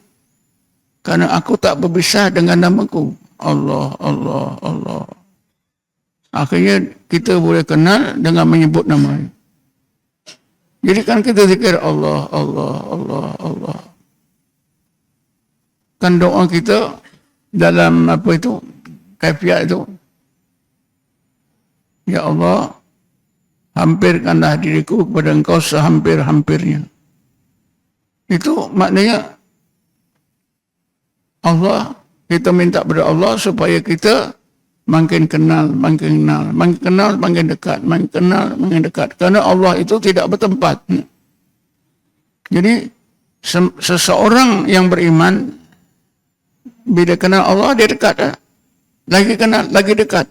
kerana aku tak berpisah dengan namaku. Allah, Allah, Allah. Akhirnya kita boleh kenal dengan menyebut nama. Jadi kan kita zikir Allah, Allah, Allah, Allah. Kan doa kita dalam apa itu, kaifiat itu, ya Allah, hampirkanlah diriku kepada engkau sehampir-hampirnya. Itu maknanya Allah, kita minta kepada Allah supaya kita makin kenal, makin kenal, makin kenal, makin dekat, makin kenal, makin dekat. Karena Allah itu tidak bertempat. Jadi seseorang yang beriman, bila kenal Allah, dia dekat. Lagi kenal, lagi dekat.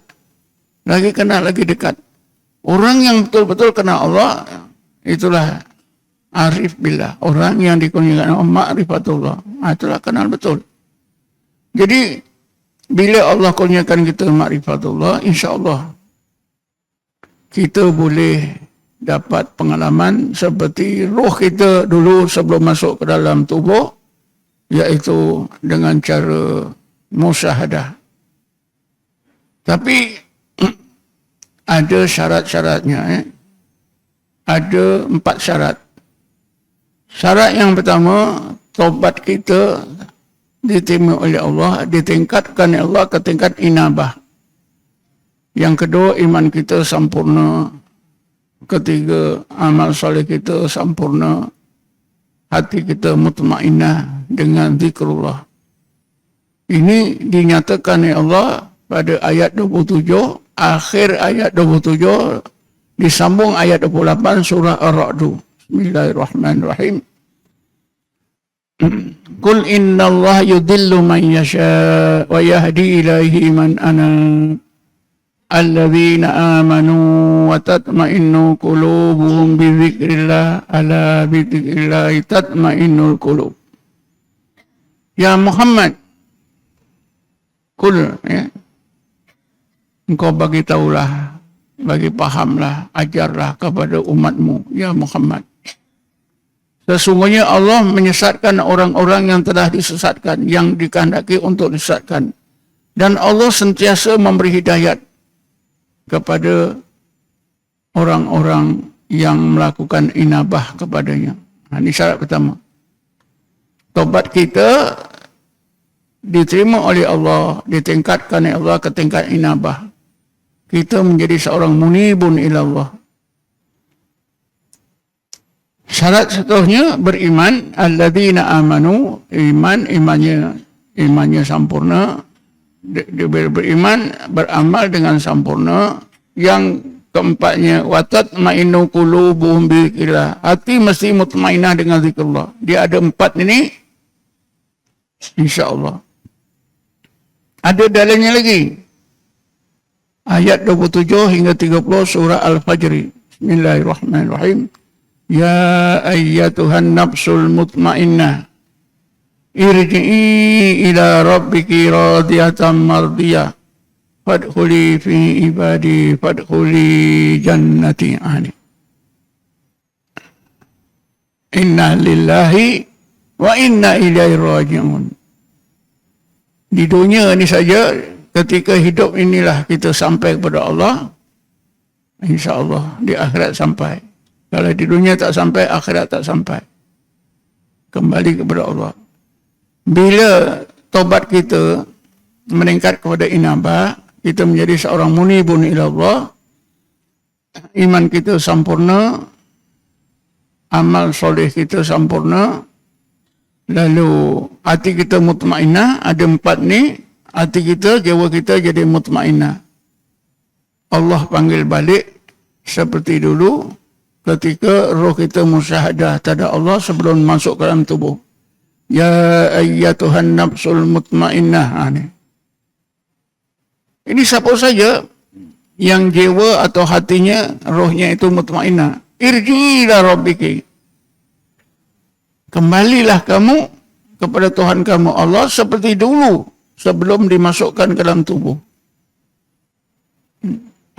Lagi kenal, lagi dekat. Orang yang betul-betul kenal Allah, itulah arif billah, orang yang dikurniakan ma'rifatullah. Itulah kenal betul. Jadi bila Allah kurniakan kita ma'rifatullah, insya-Allah kita boleh dapat pengalaman seperti roh kita dulu sebelum masuk ke dalam tubuh, iaitu dengan cara musyahadah. Tapi ada syarat-syaratnya. Ada 4 syarat. Syarat yang pertama, taubat kita diterima oleh Allah, ditingkatkan oleh Allah ke tingkat inabah. Yang kedua, iman kita sempurna. Ketiga, amal soleh kita sempurna. Hati kita mutmainnah dengan zikrullah. Ini dinyatakan oleh Allah pada ayat 27, akhir ayat 27, disambung ayat 28 surah Ar-Ra'd. Bismillahirrahmanirrahim. Qul innallaha yudhillu man yasha wa yahdi ilaihi man anab. Alladzina amanu wa tatma'innu qulubuhum bi dzikrillah ala bi dzikrillah tatma'innul qulub. Ya Muhammad, qul, ya, engkau bagi tahulah, bagi pahamlah, ajarlah kepada umatmu, ya Muhammad. Sesungguhnya Allah menyesatkan orang-orang yang telah disesatkan, yang dikehendaki untuk disesatkan. Dan Allah sentiasa memberi hidayat kepada orang-orang yang melakukan inabah kepadanya. Ini syarat pertama. Taubat kita diterima oleh Allah, ditingkatkan oleh Allah ke tingkat inabah. Kita menjadi seorang munibun ilallah. Syarat seterusnya beriman, alladzina amanu, imannya sempurna, beriman, beramal dengan sempurna. Yang keempatnya, wa tatma'innu qulubuhum bi dzikrillah, hati mesti mutmainnah dengan zikrullah. Dia ada 4 ini, insya-Allah. Ada dalilnya lagi. Ayat 27 hingga 30 surah Al-Fajr. Bismillahirrahmanirrahim. Ya ayyatuhan nafsul mutmainnah, irji'i ila rabbiki radiyatan mardiyah, fadkhuli fi ibadi, fadkhuli jannati. Inna lillahi wa inna ilaihi raji'un. Di dunia ini saja, ketika hidup inilah kita sampai kepada Allah, insya-Allah di akhirat sampai. Kalau di dunia tak sampai, akhirat tak sampai. Kembali kepada Allah. Bila taubat kita meningkat kepada inabah, kita menjadi seorang munibun ilallah, iman kita sempurna, amal soleh kita sempurna, lalu hati kita mutmainnah. Ada 4 ni, hati kita, jiwa kita jadi mutmainnah. Allah panggil balik seperti dulu ketika roh kita musyahadah tada Allah sebelum masuk ke dalam tubuh. Ya ayyatuhan nafsul mutmainnah. Ini siapa saja yang jiwa atau hatinya, rohnya itu mutmainnah. Irji ila rabbiki, kembalilah kamu kepada Tuhan kamu Allah seperti dulu sebelum dimasukkan ke dalam tubuh.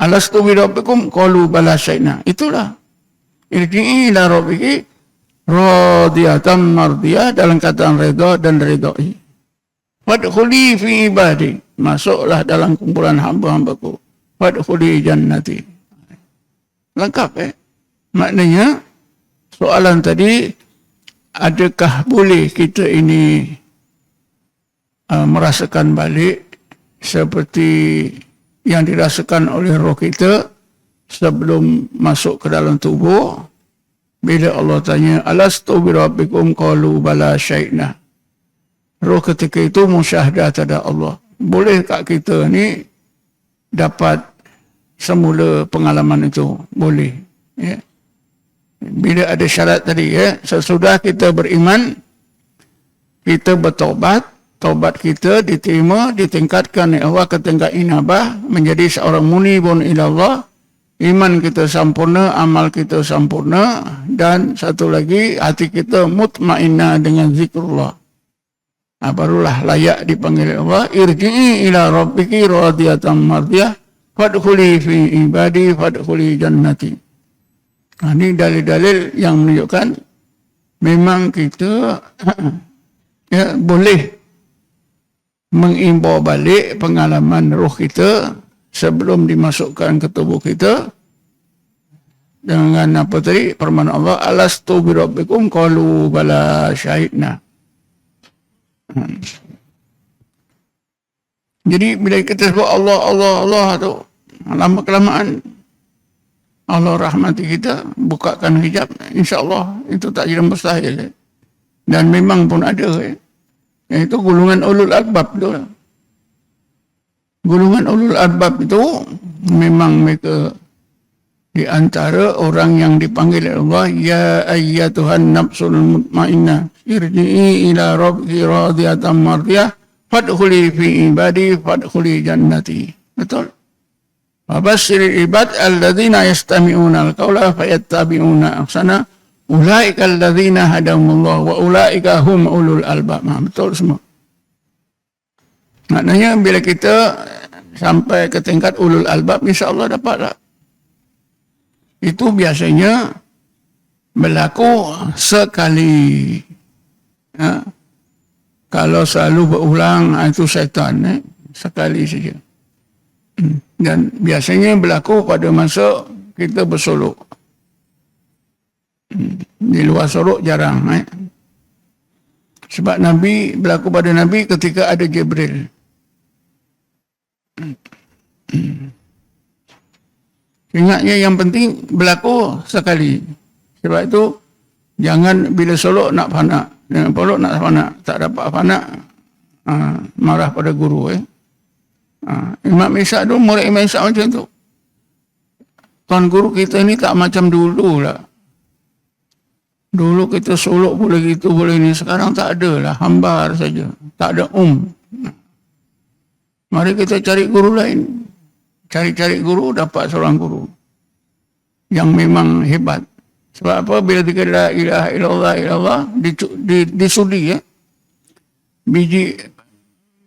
Alastu bi rabbikum qalu bala syaina. Itulah irji'i ila rabbiki radiyatan mardiyah, dalam kataan redha dan ridai. Fadkhuli fi ibadi, masuklah dalam kumpulan hamba-hambaku. Fadkhuli jannati. Lengkap maknanya soalan tadi, adakah boleh kita ini merasakan balik seperti yang dirasakan oleh roh kita sebelum masuk ke dalam tubuh? Bila Allah tanya, alastu bi rabbikum qalu bala syaikna. Roh ketika itu musyahadah tada Allah. Boleh tak kita ni dapat semula pengalaman itu? Boleh. Ya. Bila ada syarat tadi, ya, sesudah kita beriman, kita bertaubat, taubat kita diterima, ditingkatkan oleh Allah ke tingkat inabah, menjadi seorang munibun ilallah. iman kita sempurna, amal kita sempurna, dan satu lagi hati kita mutmainnah dengan zikrullah. Barulah layak dipanggil Allah, irji'i ila rabbiki radiyatan mardiyah fadkhuli fi ibadi fadkhuli jannati. Ini dalil-dalil yang menunjukkan memang kita ya, boleh mengimbau balik pengalaman roh kita sebelum dimasukkan ke tubuh kita dengan apa tadi firman Allah, alastu bi rabbikum qalu bala syahidna. Jadi bila kita sebut Allah Allah Allah tu lama kelamaan Allah rahmati kita, bukakan hijab, insya-Allah itu tak jadi mustahil. Dan memang pun ada. Itu golongan ulul albab tu. Golongan ulul albab itu memang mereka di antara orang yang dipanggil Allah, ya ayyatuhan nafsul mutmainnah irji'i ila rabbiki radiyatan mardiyah fadkhuli fi ibadi fadkhuli jannati. Betul? Wabashshiril ibad alladzina yastami'una al-qawla fayattabi'una ahsana ulaika alladzina hadahumullah wa ulaika hum ulul albab. Betul semua. Maknanya bila kita sampai ke tingkat ulul albab, insya-Allah dapatlah. Itu biasanya berlaku sekali. Kalau selalu berulang, itu syaitan. Sekali saja. Dan biasanya berlaku pada masa kita bersolok. Di luar solok jarang. Sebab Nabi, berlaku pada Nabi ketika ada Jibril. Ingatnya yang penting berlaku sekali. Sebab itu jangan bila solok nak fana, dengan polok nak fana, tak dapat fana, marah pada guru. Imam Ishaq tu, murid Imam Ishaq macam tu. Tuan guru kita ni tak macam dulu lah. Dulu kita solok boleh gitu, boleh ni. Sekarang tak ada lah, hambar saja. Tak ada Mari kita cari guru lain. Cari-cari guru, dapat seorang guru yang memang hebat. Sebab apa? Bila kita la ilaha illallah disudi biji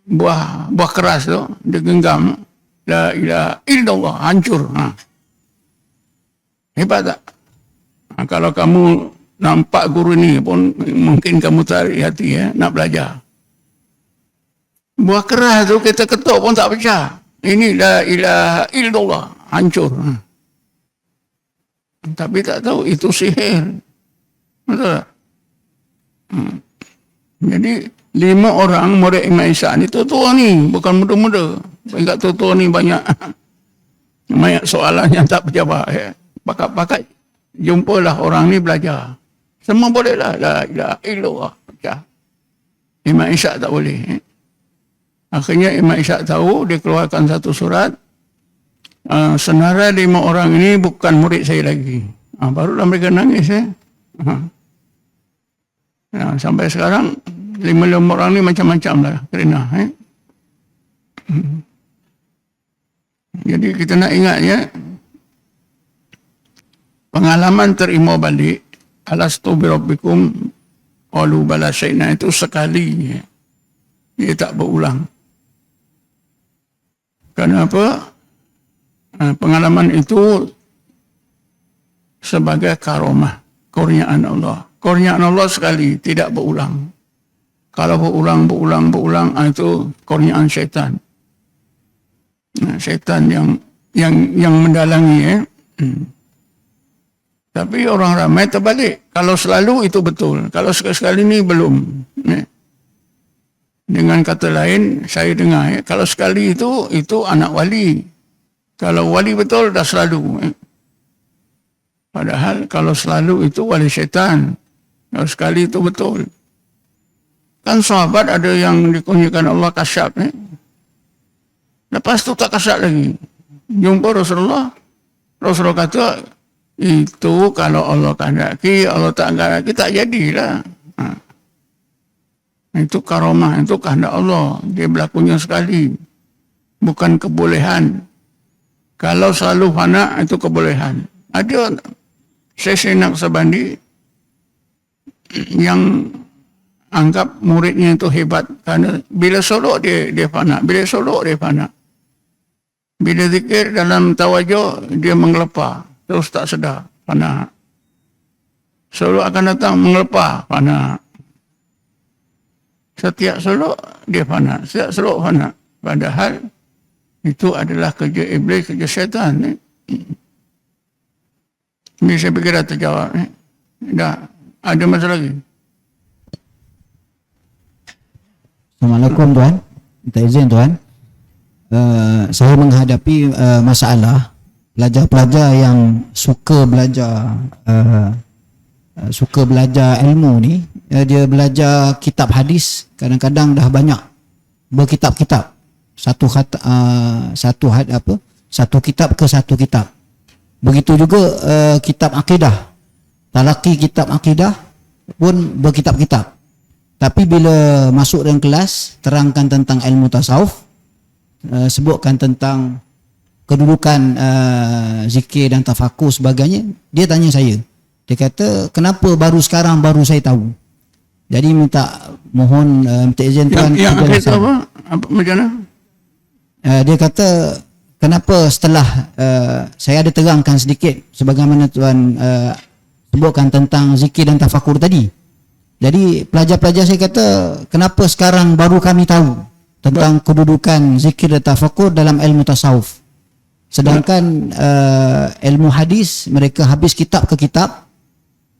buah keras tu digenggam, la ilaha illallah, hancur. Hebat tak? Kalau kamu nampak guru ni pun mungkin kamu tarik hati nak belajar. Buah keras tu kita ketuk pun tak pecah. Ini la ilaha illallah, hancur. Tapi tak tahu itu sihir. Betul tak? Jadi 5 orang murid Imam Ishaq ni tua-tua ni, bukan muda-muda. Ingat tua-tua ni banyak soalan yang tak berjawab. Pakat-pakat jumpalah orang ni belajar. Semua bolehlah la ilaha illallah pecah. Imam Ishaq tak boleh. Akhirnya Imam Ishaq tahu, dia keluarkan satu surat. Senarai 5 orang ini bukan murid saya lagi. Barulah mereka nangis. Sampai sekarang 5 orang ni macam-macam lah kerana. Jadi kita nak ingat pengalaman terima balik alastu bi rabbikum qalu bala syahidna itu sekali. Dia tak berulang. Kenapa? Pengalaman itu sebagai karomah, kurniaan Allah. Kurniaan Allah sekali, tidak berulang. Kalau berulang, itu kurniaan syaitan. Syaitan yang mendalangi. Tapi orang ramai terbalik. Kalau selalu itu betul. Kalau sekali-sekali ini belum. Dengan kata lain, saya dengar, kalau sekali itu anak wali. Kalau wali betul, dah selalu. Padahal kalau selalu itu wali syaitan. Kalau sekali itu betul. Kan sahabat ada yang dikunjungkan Allah kasyaf. Lepas tu tak kasyaf lagi. Jumpa Rasulullah. Rasulullah kata, itu kalau Allah kehendaki, Allah tak kehendaki, tak jadilah. Itu karomah, itu kehendak Allah. Dia berlakunya sekali. Bukan kebolehan. Kalau selalu fana itu kebolehan. Ada Syekh Naqsabandi yang anggap muridnya itu hebat karena bila solok dia fana, bila solok dia fana. Bila zikir dalam tawajuh dia mengelepah, terus tak sedar, fana. Solok akan datang mengelepah, fana. Setiap solok dia fana, setiap solok fana. Padahal itu adalah kerja iblis, kerja syaitan. Ini saya fikir dah terjawab. Dah, ada masalah lagi? Assalamualaikum Tuan. Minta izin Tuan. Saya menghadapi masalah pelajar-pelajar yang suka belajar ilmu ni. Dia belajar kitab hadis, kadang-kadang dah banyak berkitab-kitab. Satu kitab ke satu kitab. Begitu juga kitab akidah. Talaqi kitab akidah pun berkitab-kitab. Tapi bila masuk dalam kelas, terangkan tentang ilmu tasawuf, sebutkan tentang kedudukan zikir dan tafakur sebagainya, dia tanya saya. Dia kata, kenapa baru sekarang baru saya tahu? Jadi mohon minta izin Tuan. Yang akhir tu apa? Macam mana? Dia kata, kenapa setelah saya ada terangkan sedikit sebagaimana Tuan sebutkan tentang zikir dan tafakur tadi. Jadi pelajar-pelajar saya kata, kenapa sekarang baru kami tahu tentang kedudukan zikir dan tafakur dalam ilmu tasawuf. Sedangkan ilmu hadis mereka habis kitab ke kitab,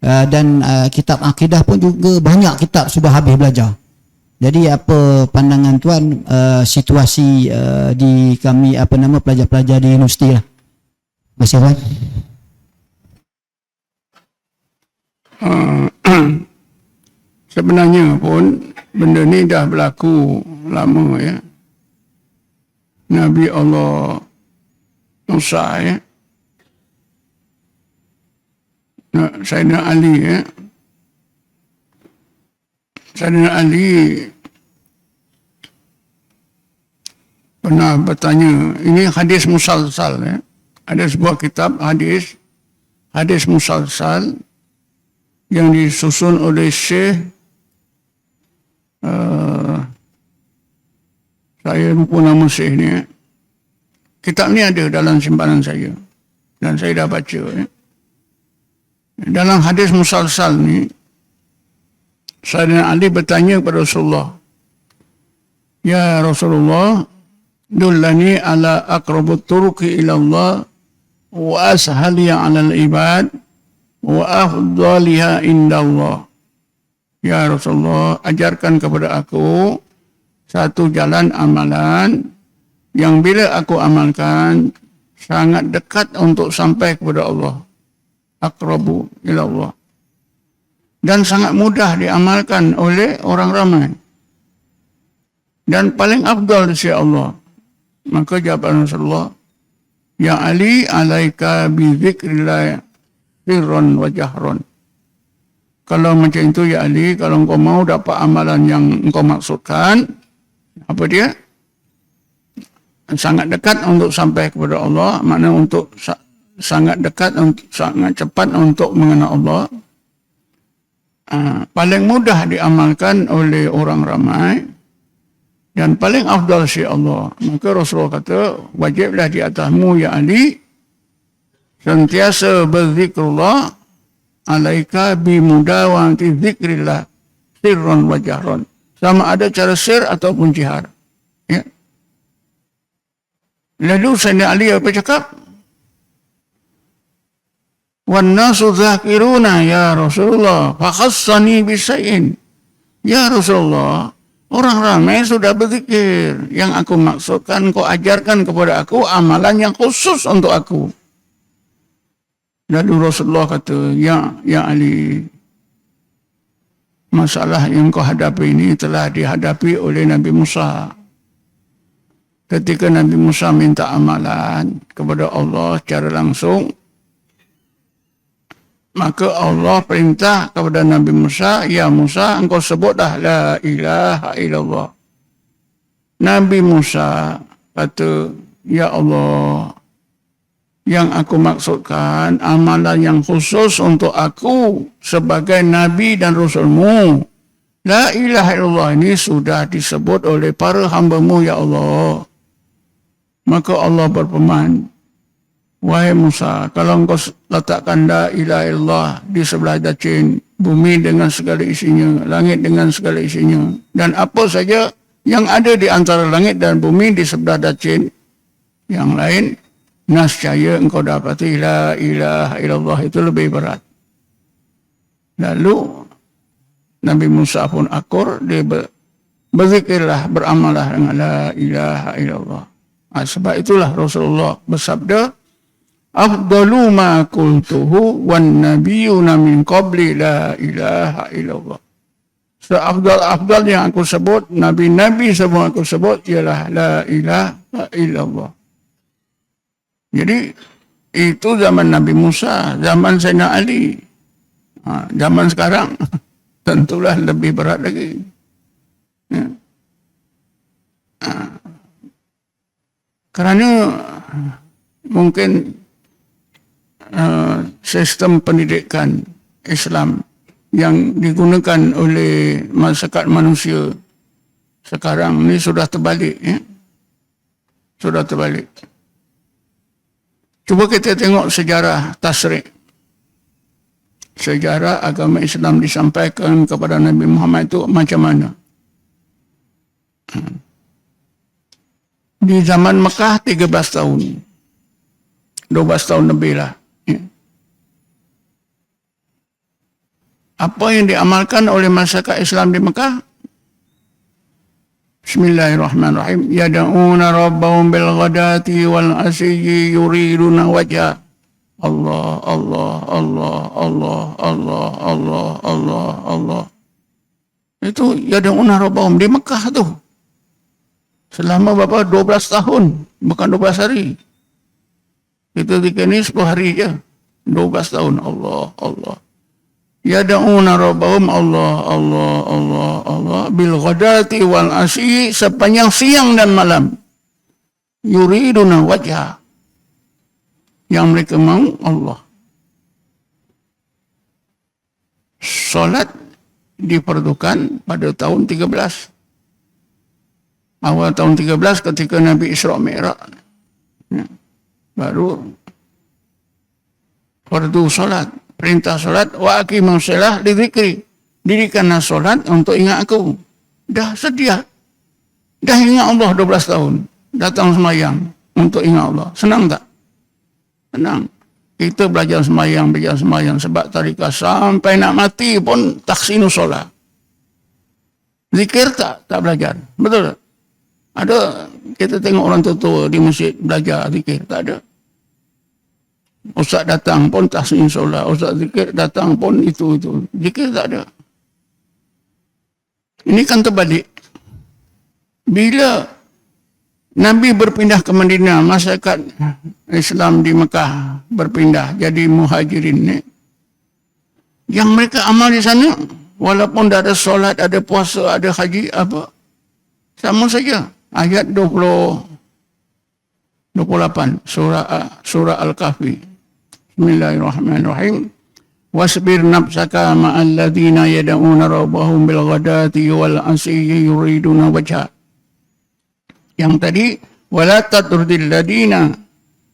dan kitab akidah pun juga banyak kitab sudah habis belajar. Jadi apa pandangan Tuan situasi di kami pelajar-pelajar di universiti lah. Terima kasih Tuan. Sebenarnya pun benda ni dah berlaku lama ya. Nabi Allah Musa ya. Sayyidina Ali ya. Sayyidina Ali pernah bertanya, ini hadis musalsal ya. Ada sebuah kitab hadis musalsal yang disusun oleh Syekh saya lupa nama Syekh ni ya. Kitab ni ada dalam simpanan saya dan saya dah baca ya. Dalam hadis musalsal ni Sayyidina Ali bertanya kepada Rasulullah, ya Rasulullah, dullani ala aqrabut turuqi ila Allah wa ashaliya ala al-ibad wa afdaliha indallah. Ya Rasulullah, ajarkan kepada aku satu jalan amalan yang bila aku amalkan sangat dekat untuk sampai kepada Allah. Aqrabu ila Allah. Dan sangat mudah diamalkan oleh orang ramai. Dan paling afdal di sisi Allah. Maka jawaban Rasulullah, ya Ali alaika bi dzikrillah sirran wa jahran. Kalau macam itu ya Ali, kalau engkau mau dapat amalan yang engkau maksudkan, apa dia? Sangat dekat untuk sampai kepada Allah, maknanya untuk sangat dekat, sangat cepat untuk mengenal Allah. Paling mudah diamalkan oleh orang ramai dan paling afdal si Allah. Maka Rasulullah kata, wajiblah di atasmu ya Ali sentiasa berzikrullah alaika bimudawati zikrillah sirran wa jahran. Sama ada cara sir ataupun jihar. Ya. Lalu Sayyidina Ali apa cakap? Wan nasu zakiruna ya Rasulullah fakhassani bisa'in. Ya Rasulullah, orang ramai sudah berzikir. Yang aku maksudkan, kau ajarkan kepada aku amalan yang khusus untuk aku. Lalu Rasulullah kata, ya Ali, masalah yang kau hadapi ini telah dihadapi oleh Nabi Musa. Ketika Nabi Musa minta amalan kepada Allah secara langsung, maka Allah perintah kepada Nabi Musa, ya Musa, engkau sebutlah la ilaha illallah. Nabi Musa kata, ya Allah, Yang aku maksudkan amalan yang khusus untuk aku sebagai Nabi dan Rasulmu. La ilaha illallah ini sudah disebut oleh para hamba-Mu ya Allah. Maka Allah berfirman, wahai Musa, kalau engkau letakkan la ilaha illallah di sebelah dacin, bumi dengan segala isinya, langit dengan segala isinya, dan apa saja yang ada di antara langit dan bumi di sebelah dacin yang lain, nascaya engkau dapati la ilaha illallah itu lebih berat. Lalu Nabi Musa pun akur, dia berzikirlah, beramallah dengan la ilaha illallah. Sebab itulah Rasulullah bersabda, afdalu ma qultuhu wan nabiyyuna min qabli la ilaha illallah. Seafdal yang aku sebut, nabi-nabi semua aku sebut ialah la ilaha illallah. Jadi itu zaman Nabi Musa, zaman Sayyidina Ali. Zaman sekarang tentulah lebih berat lagi. Ya. Kerana mungkin sistem pendidikan Islam yang digunakan oleh masyarakat manusia sekarang ni sudah terbalik. Ya? Sudah terbalik. Cuba kita tengok sejarah tasyrik. Sejarah agama Islam disampaikan kepada Nabi Muhammad itu macam mana. Di zaman Mekah 13 tahun. 12 tahun lebih lah. Ya. Apa yang diamalkan oleh masyarakat Islam di Mekah? Bismillahirrahmanirrahim. Yada'una rabbahum bil ghadati wal asyi yuriduna wajah. Allah, Allah, Allah, Allah, Allah, Allah, Allah, Allah. Itu yada'una rabbahum di Mekah tu. Selama berapa? 12 tahun. Bukan 12 hari. Kita tiga ni 10 hari je. 12 tahun. Allah, Allah. Yada'una rabbahum Allah, Allah, Allah, Allah. Bil ghadati wal asyi sepanjang siang dan malam. Yuriduna wajah. Yang mereka mahu Allah. Solat diperlukan pada tahun 13. Awal tahun 13 ketika Nabi Isra Mi'raj. Ya. Baru fardu solat. Perintah solat, wa aqimus shalah li dzikri. Dirikanlah solat untuk ingat aku. Dah sedia. Dah ingat Allah 12 tahun. Datang semayang untuk ingat Allah. Senang tak? Senang. Kita belajar semayang. Sebab tarikat sampai nak mati pun taksinu solat. Zikir tak? Tak belajar. Betul tak? Ada, kita tengok orang tua di masjid belajar zikir. Tak ada. Ustaz datang pun tahsin solat. Ustaz zikir datang pun itu. Zikir tak ada. Ini kan terbalik. Bila Nabi berpindah ke Madinah, masyarakat Islam di Mekah berpindah jadi muhajirin ni. Yang mereka amal di sana, walaupun dah ada solat, ada puasa, ada haji, apa, sama saja. Ayat 28 surah Al-Kahfi. Bismillahirrahmanirrahim. Wasbir nafsaka ma'al ladzina yad'una rabbahum bil ghadati wal asyi yuriduna wajha. Yang tadi wala tatrudil ladzina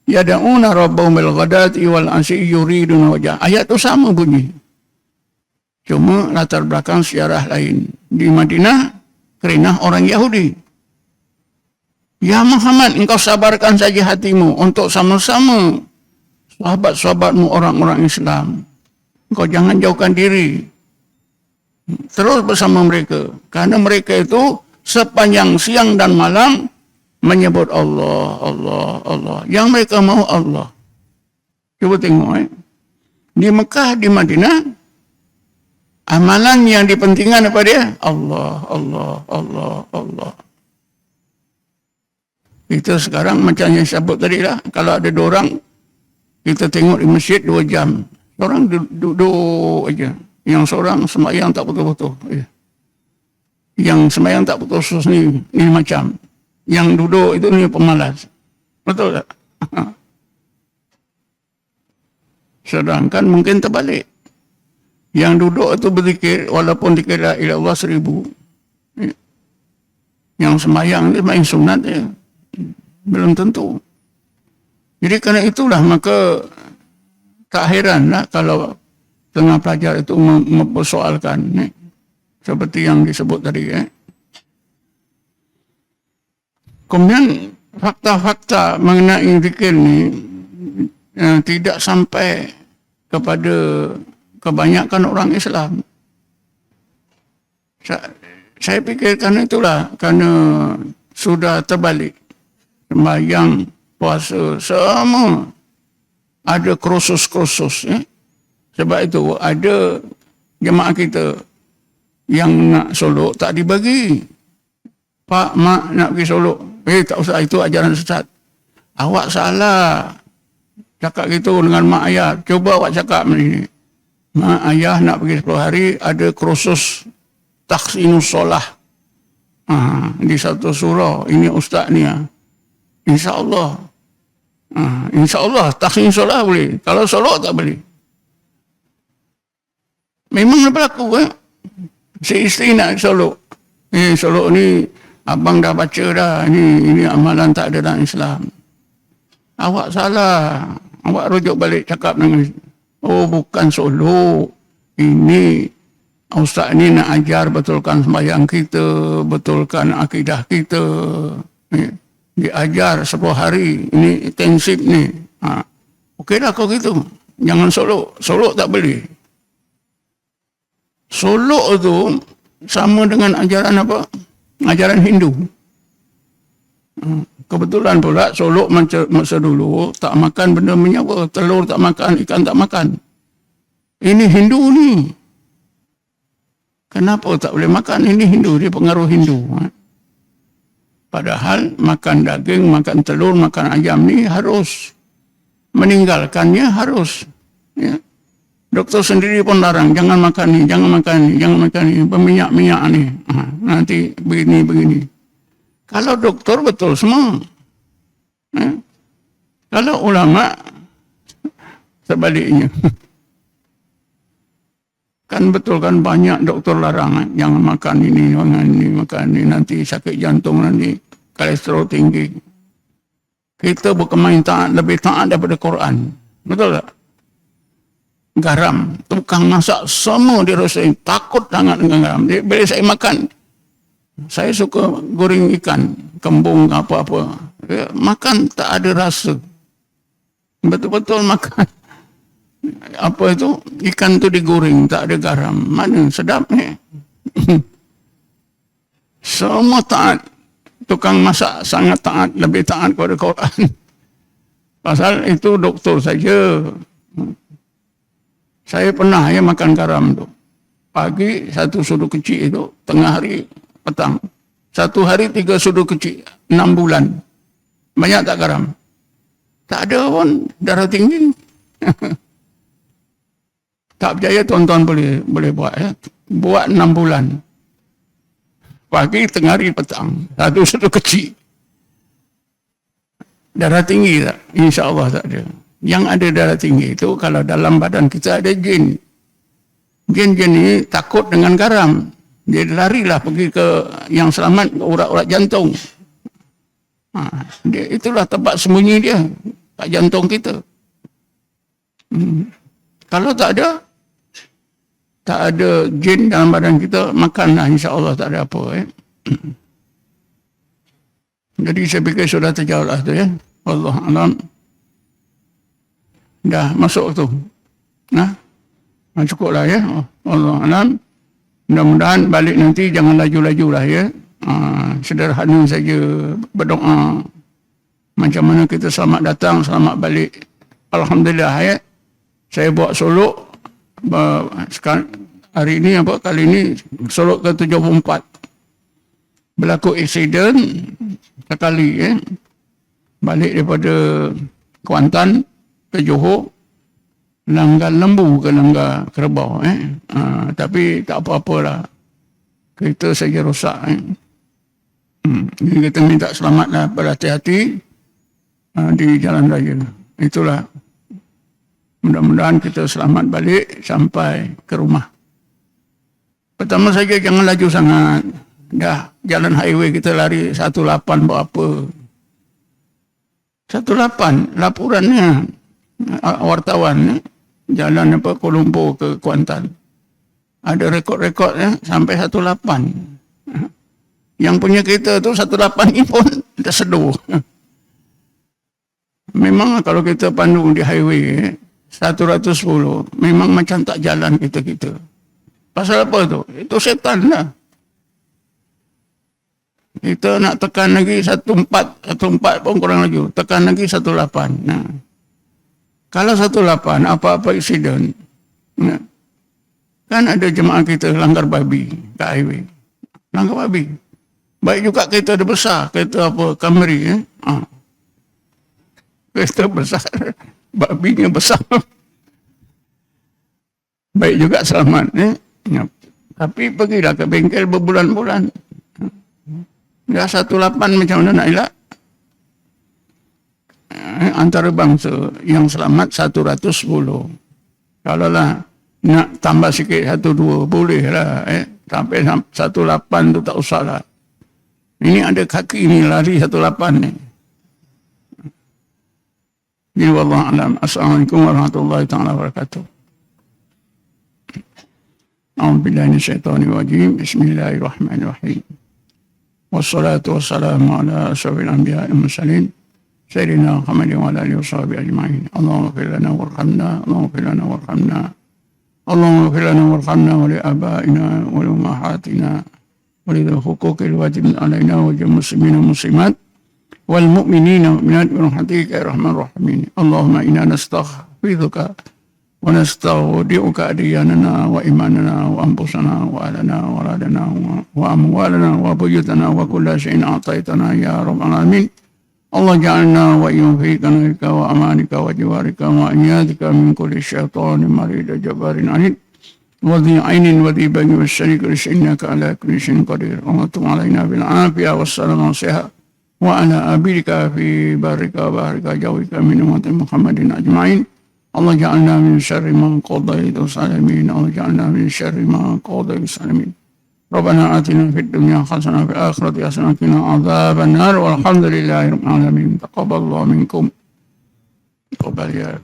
yad'una rabbahum bil ghadati wal asyi yuriduna wajha. Ayat tu sama bunyi. Cuma latar belakang sejarah lain. Di Madinah kerana orang Yahudi. Ya Muhammad, engkau sabarkan saja hatimu untuk sama-sama sahabat-sahabatmu orang-orang Islam. Engkau jangan jauhkan diri. Terus bersama mereka. Karena mereka itu sepanjang siang dan malam menyebut Allah, Allah, Allah. Yang mereka mahu Allah. Cuba tengok. Di Mekah, di Madinah, amalan yang dipentingkan daripada dia, Allah, Allah, Allah, Allah. Kita sekarang macam yang saya sebut tadi lah. Kalau ada dua orang, kita tengok di masjid 2 jam. Seorang duduk aja. Yang seorang sembahyang tak betul-betul. Yang sembahyang tak betul-betul ni macam. Yang duduk itu ni pemalas. Betul tak? Sedangkan mungkin terbalik. Yang duduk itu berzikir walaupun dikira ila Allah 1000. Yang sembahyang dia main sunat ya. Belum tentu. Jadi kerana itulah maka tak heranlah kalau tengah pelajar itu mempersoalkan seperti yang disebut tadi. Kemudian fakta-fakta mengenai zikir ni tidak sampai kepada kebanyakan orang Islam. Saya fikir kerana itulah, kerana sudah terbalik. Sembahyang, puasa, semua ada kursus-kursus. Sebab itu ada jemaah kita yang nak solok tak dibagi. Pak, mak nak pergi solok. Tak usah, itu ajaran sesat. Awak salah. Cakap gitu dengan mak ayah. Cuba awak cakap macam ni. Mak ayah nak pergi 10 hari, ada kursus tahsinus solah. Di satu surah. Ini ustaz ni. InsyaAllah. InsyaAllah tahsinus solah boleh. Kalau solok tak boleh. Memang berlaku. Si isteri nak solok. Solok ni abang dah baca dah. Ini amalan tak ada dalam Islam. Awak salah. Awak rujuk balik cakap dengan oh bukan solok. Ini ustaz ni nak ajar betulkan sembahyang kita, betulkan akidah kita. Diajar 10 hari. Ini intensif ni. Okeylah kau gitu. Jangan solok. Solok tak boleh. Solok tu sama dengan ajaran apa? Ajaran Hindu. Kebetulan pula solok masa dulu tak makan benda menyawa, telur tak makan, ikan tak makan. Ini Hindu ni. Kenapa tak boleh makan? Ini Hindu, dia pengaruh Hindu. Padahal makan daging, makan telur, makan ayam ni harus. Meninggalkannya harus. Ya. Doktor sendiri pun larang, jangan makan ni, jangan makan ni, jangan makan ni, berminyak-minyak ni. Nanti begini. Kalau doktor betul semua. Kalau ulama sebaliknya. Kan betul kan banyak doktor larang, jangan makan ini, makan ini, nanti sakit jantung, nanti kolesterol tinggi. Kita berkemain taat, lebih taat daripada Quran. Betul tak? Garam, tukang masak semua dirasain, takut sangat dengan garam. Bila saya makan, saya suka goreng ikan, kembung apa-apa. Makan tak ada rasa. Betul-betul makan. Apa itu? Ikan tu digoreng, tak ada garam. Mana sedap ni. Semua taat. Tukang masak sangat taat, lebih taat kepada Quran. Pasal itu doktor saja. Saya pernah makan garam tu. Pagi 1 sudu kecil itu, tengah hari petang. 1 hari 3 sudu kecil, 6 bulan. Banyak tak garam? Tak ada pun, darah tinggi. Tak percaya tuan-tuan boleh buat. Buat 6 bulan. Pagi, tengah hari, petang. 1 sudu kecil. Darah tinggi tak? InsyaAllah tak ada. Yang ada darah tinggi itu kalau dalam badan kita ada jin. Jin-jin ini takut dengan garam. Dia larilah pergi ke yang selamat, ke urat-urat jantung. Itulah tempat sembunyi dia. Kat jantung kita. Kalau tak ada jin dalam badan kita, makanlah insyaAllah tak ada apa. Jadi saya fikir sudah terjawablah tu ya. Allah alam. Dah masuk tu. Cukuplah ya. Allah alam. Mudah-mudahan balik nanti jangan laju-laju lah ya. Sederhana saja berdoa. Macam mana kita selamat datang, selamat balik. Alhamdulillah ya. Saya buat solok hari ini kali ini solok ke 74. Berlaku aksiden sekali ya. Balik daripada Kuantan ke Johor, langgar Lembu ke langgar Kerbau. Tapi tak apa-apalah. Kereta saja rosak. Kita minta selamatlah, berhati-hati di jalan raya. Itulah Mudah-mudahan kita selamat balik sampai ke rumah. Pertama saja jangan laju sangat. Dah jalan highway kita lari 18 buat apa? 18 laporannya wartawan jalan apa Kuala Lumpur ke Kuantan. Ada rekod-rekodnya sampai 18. Yang punya kereta tu 18 ni pun terseduh. Memang kalau kita pandu di highway 110, memang macam tak jalan kita. Pasal apa tu? Itu setan lah. Kita nak tekan lagi 14 pun kurang lagi. Tekan lagi 18. Nah. Kalau 18, apa-apa insiden. Nah. Kan ada jemaah kita langgar babi kat highway. Langgar babi. Baik juga kereta ada besar. Kereta apa? Camry. Kereta besar. Babinya besar. Baik juga selamat. Tapi pergilah ke bengkel berbulan-bulan. Dah 18 macam mana nak elak? Antara bangsa yang selamat 110. Kalau lah nak tambah sikit 1-2 boleh lah. Sampai 18 tu tak usah lah. Ini ada kaki ni lari 18 ni. Ini wallahu alam. Assalamualaikum warahmatullahi taala wabarakatuh. A'udzubillahi minasyaitonir rajim. Bismillahirrahmanirrahim. Wassalatu wassalamu ala asyrafil anbiya'i wal mursalin sayyidina Muhammadin wa ala alihi washabihi ajma'in. Allahumma ighfir lana warhamna, Allahumma ighfir lana warhamna. Allahumma ighfir lana warhamna wa li abaina wa li ummahatina wa li huquqil wajibin alaina wa lil muslimina muslimat wal mu'minina mu'minat bi rahmatika ya arhamar rahimin. Allahumma inna nastaghfiruka wa nastaudi'uka adiyanana wa imanana wa anfusana wa alana wa radana wa amwalana wa buyutana wa kulla syai'in a'taitana ya rabbal alamin. Allah ja'alna wa yunfiqana bika wa amanika wa jiwarika wa anyadika min kulli syaitanin marid jabarin anid wa dhi ainin wa dhi bani wa syarika innaka ala kulli syai'in qadir. Allah tub alaina bil afiyah wassalamu alaihi wa ala abidika fi barika wa barika jawika min ummati Muhammadin ajma'in. Allah ja'alna min syarri ma qadaitu salimin. Allah ja'alna min syarri ma qadaitu salimin. Rabbana atina fid dunya hasanah wa fil akhirati hasanah wa qina adzabannar. Walhamdulillahi rabbil alamin. Taqabbalallahu minkum. Taqabbal ya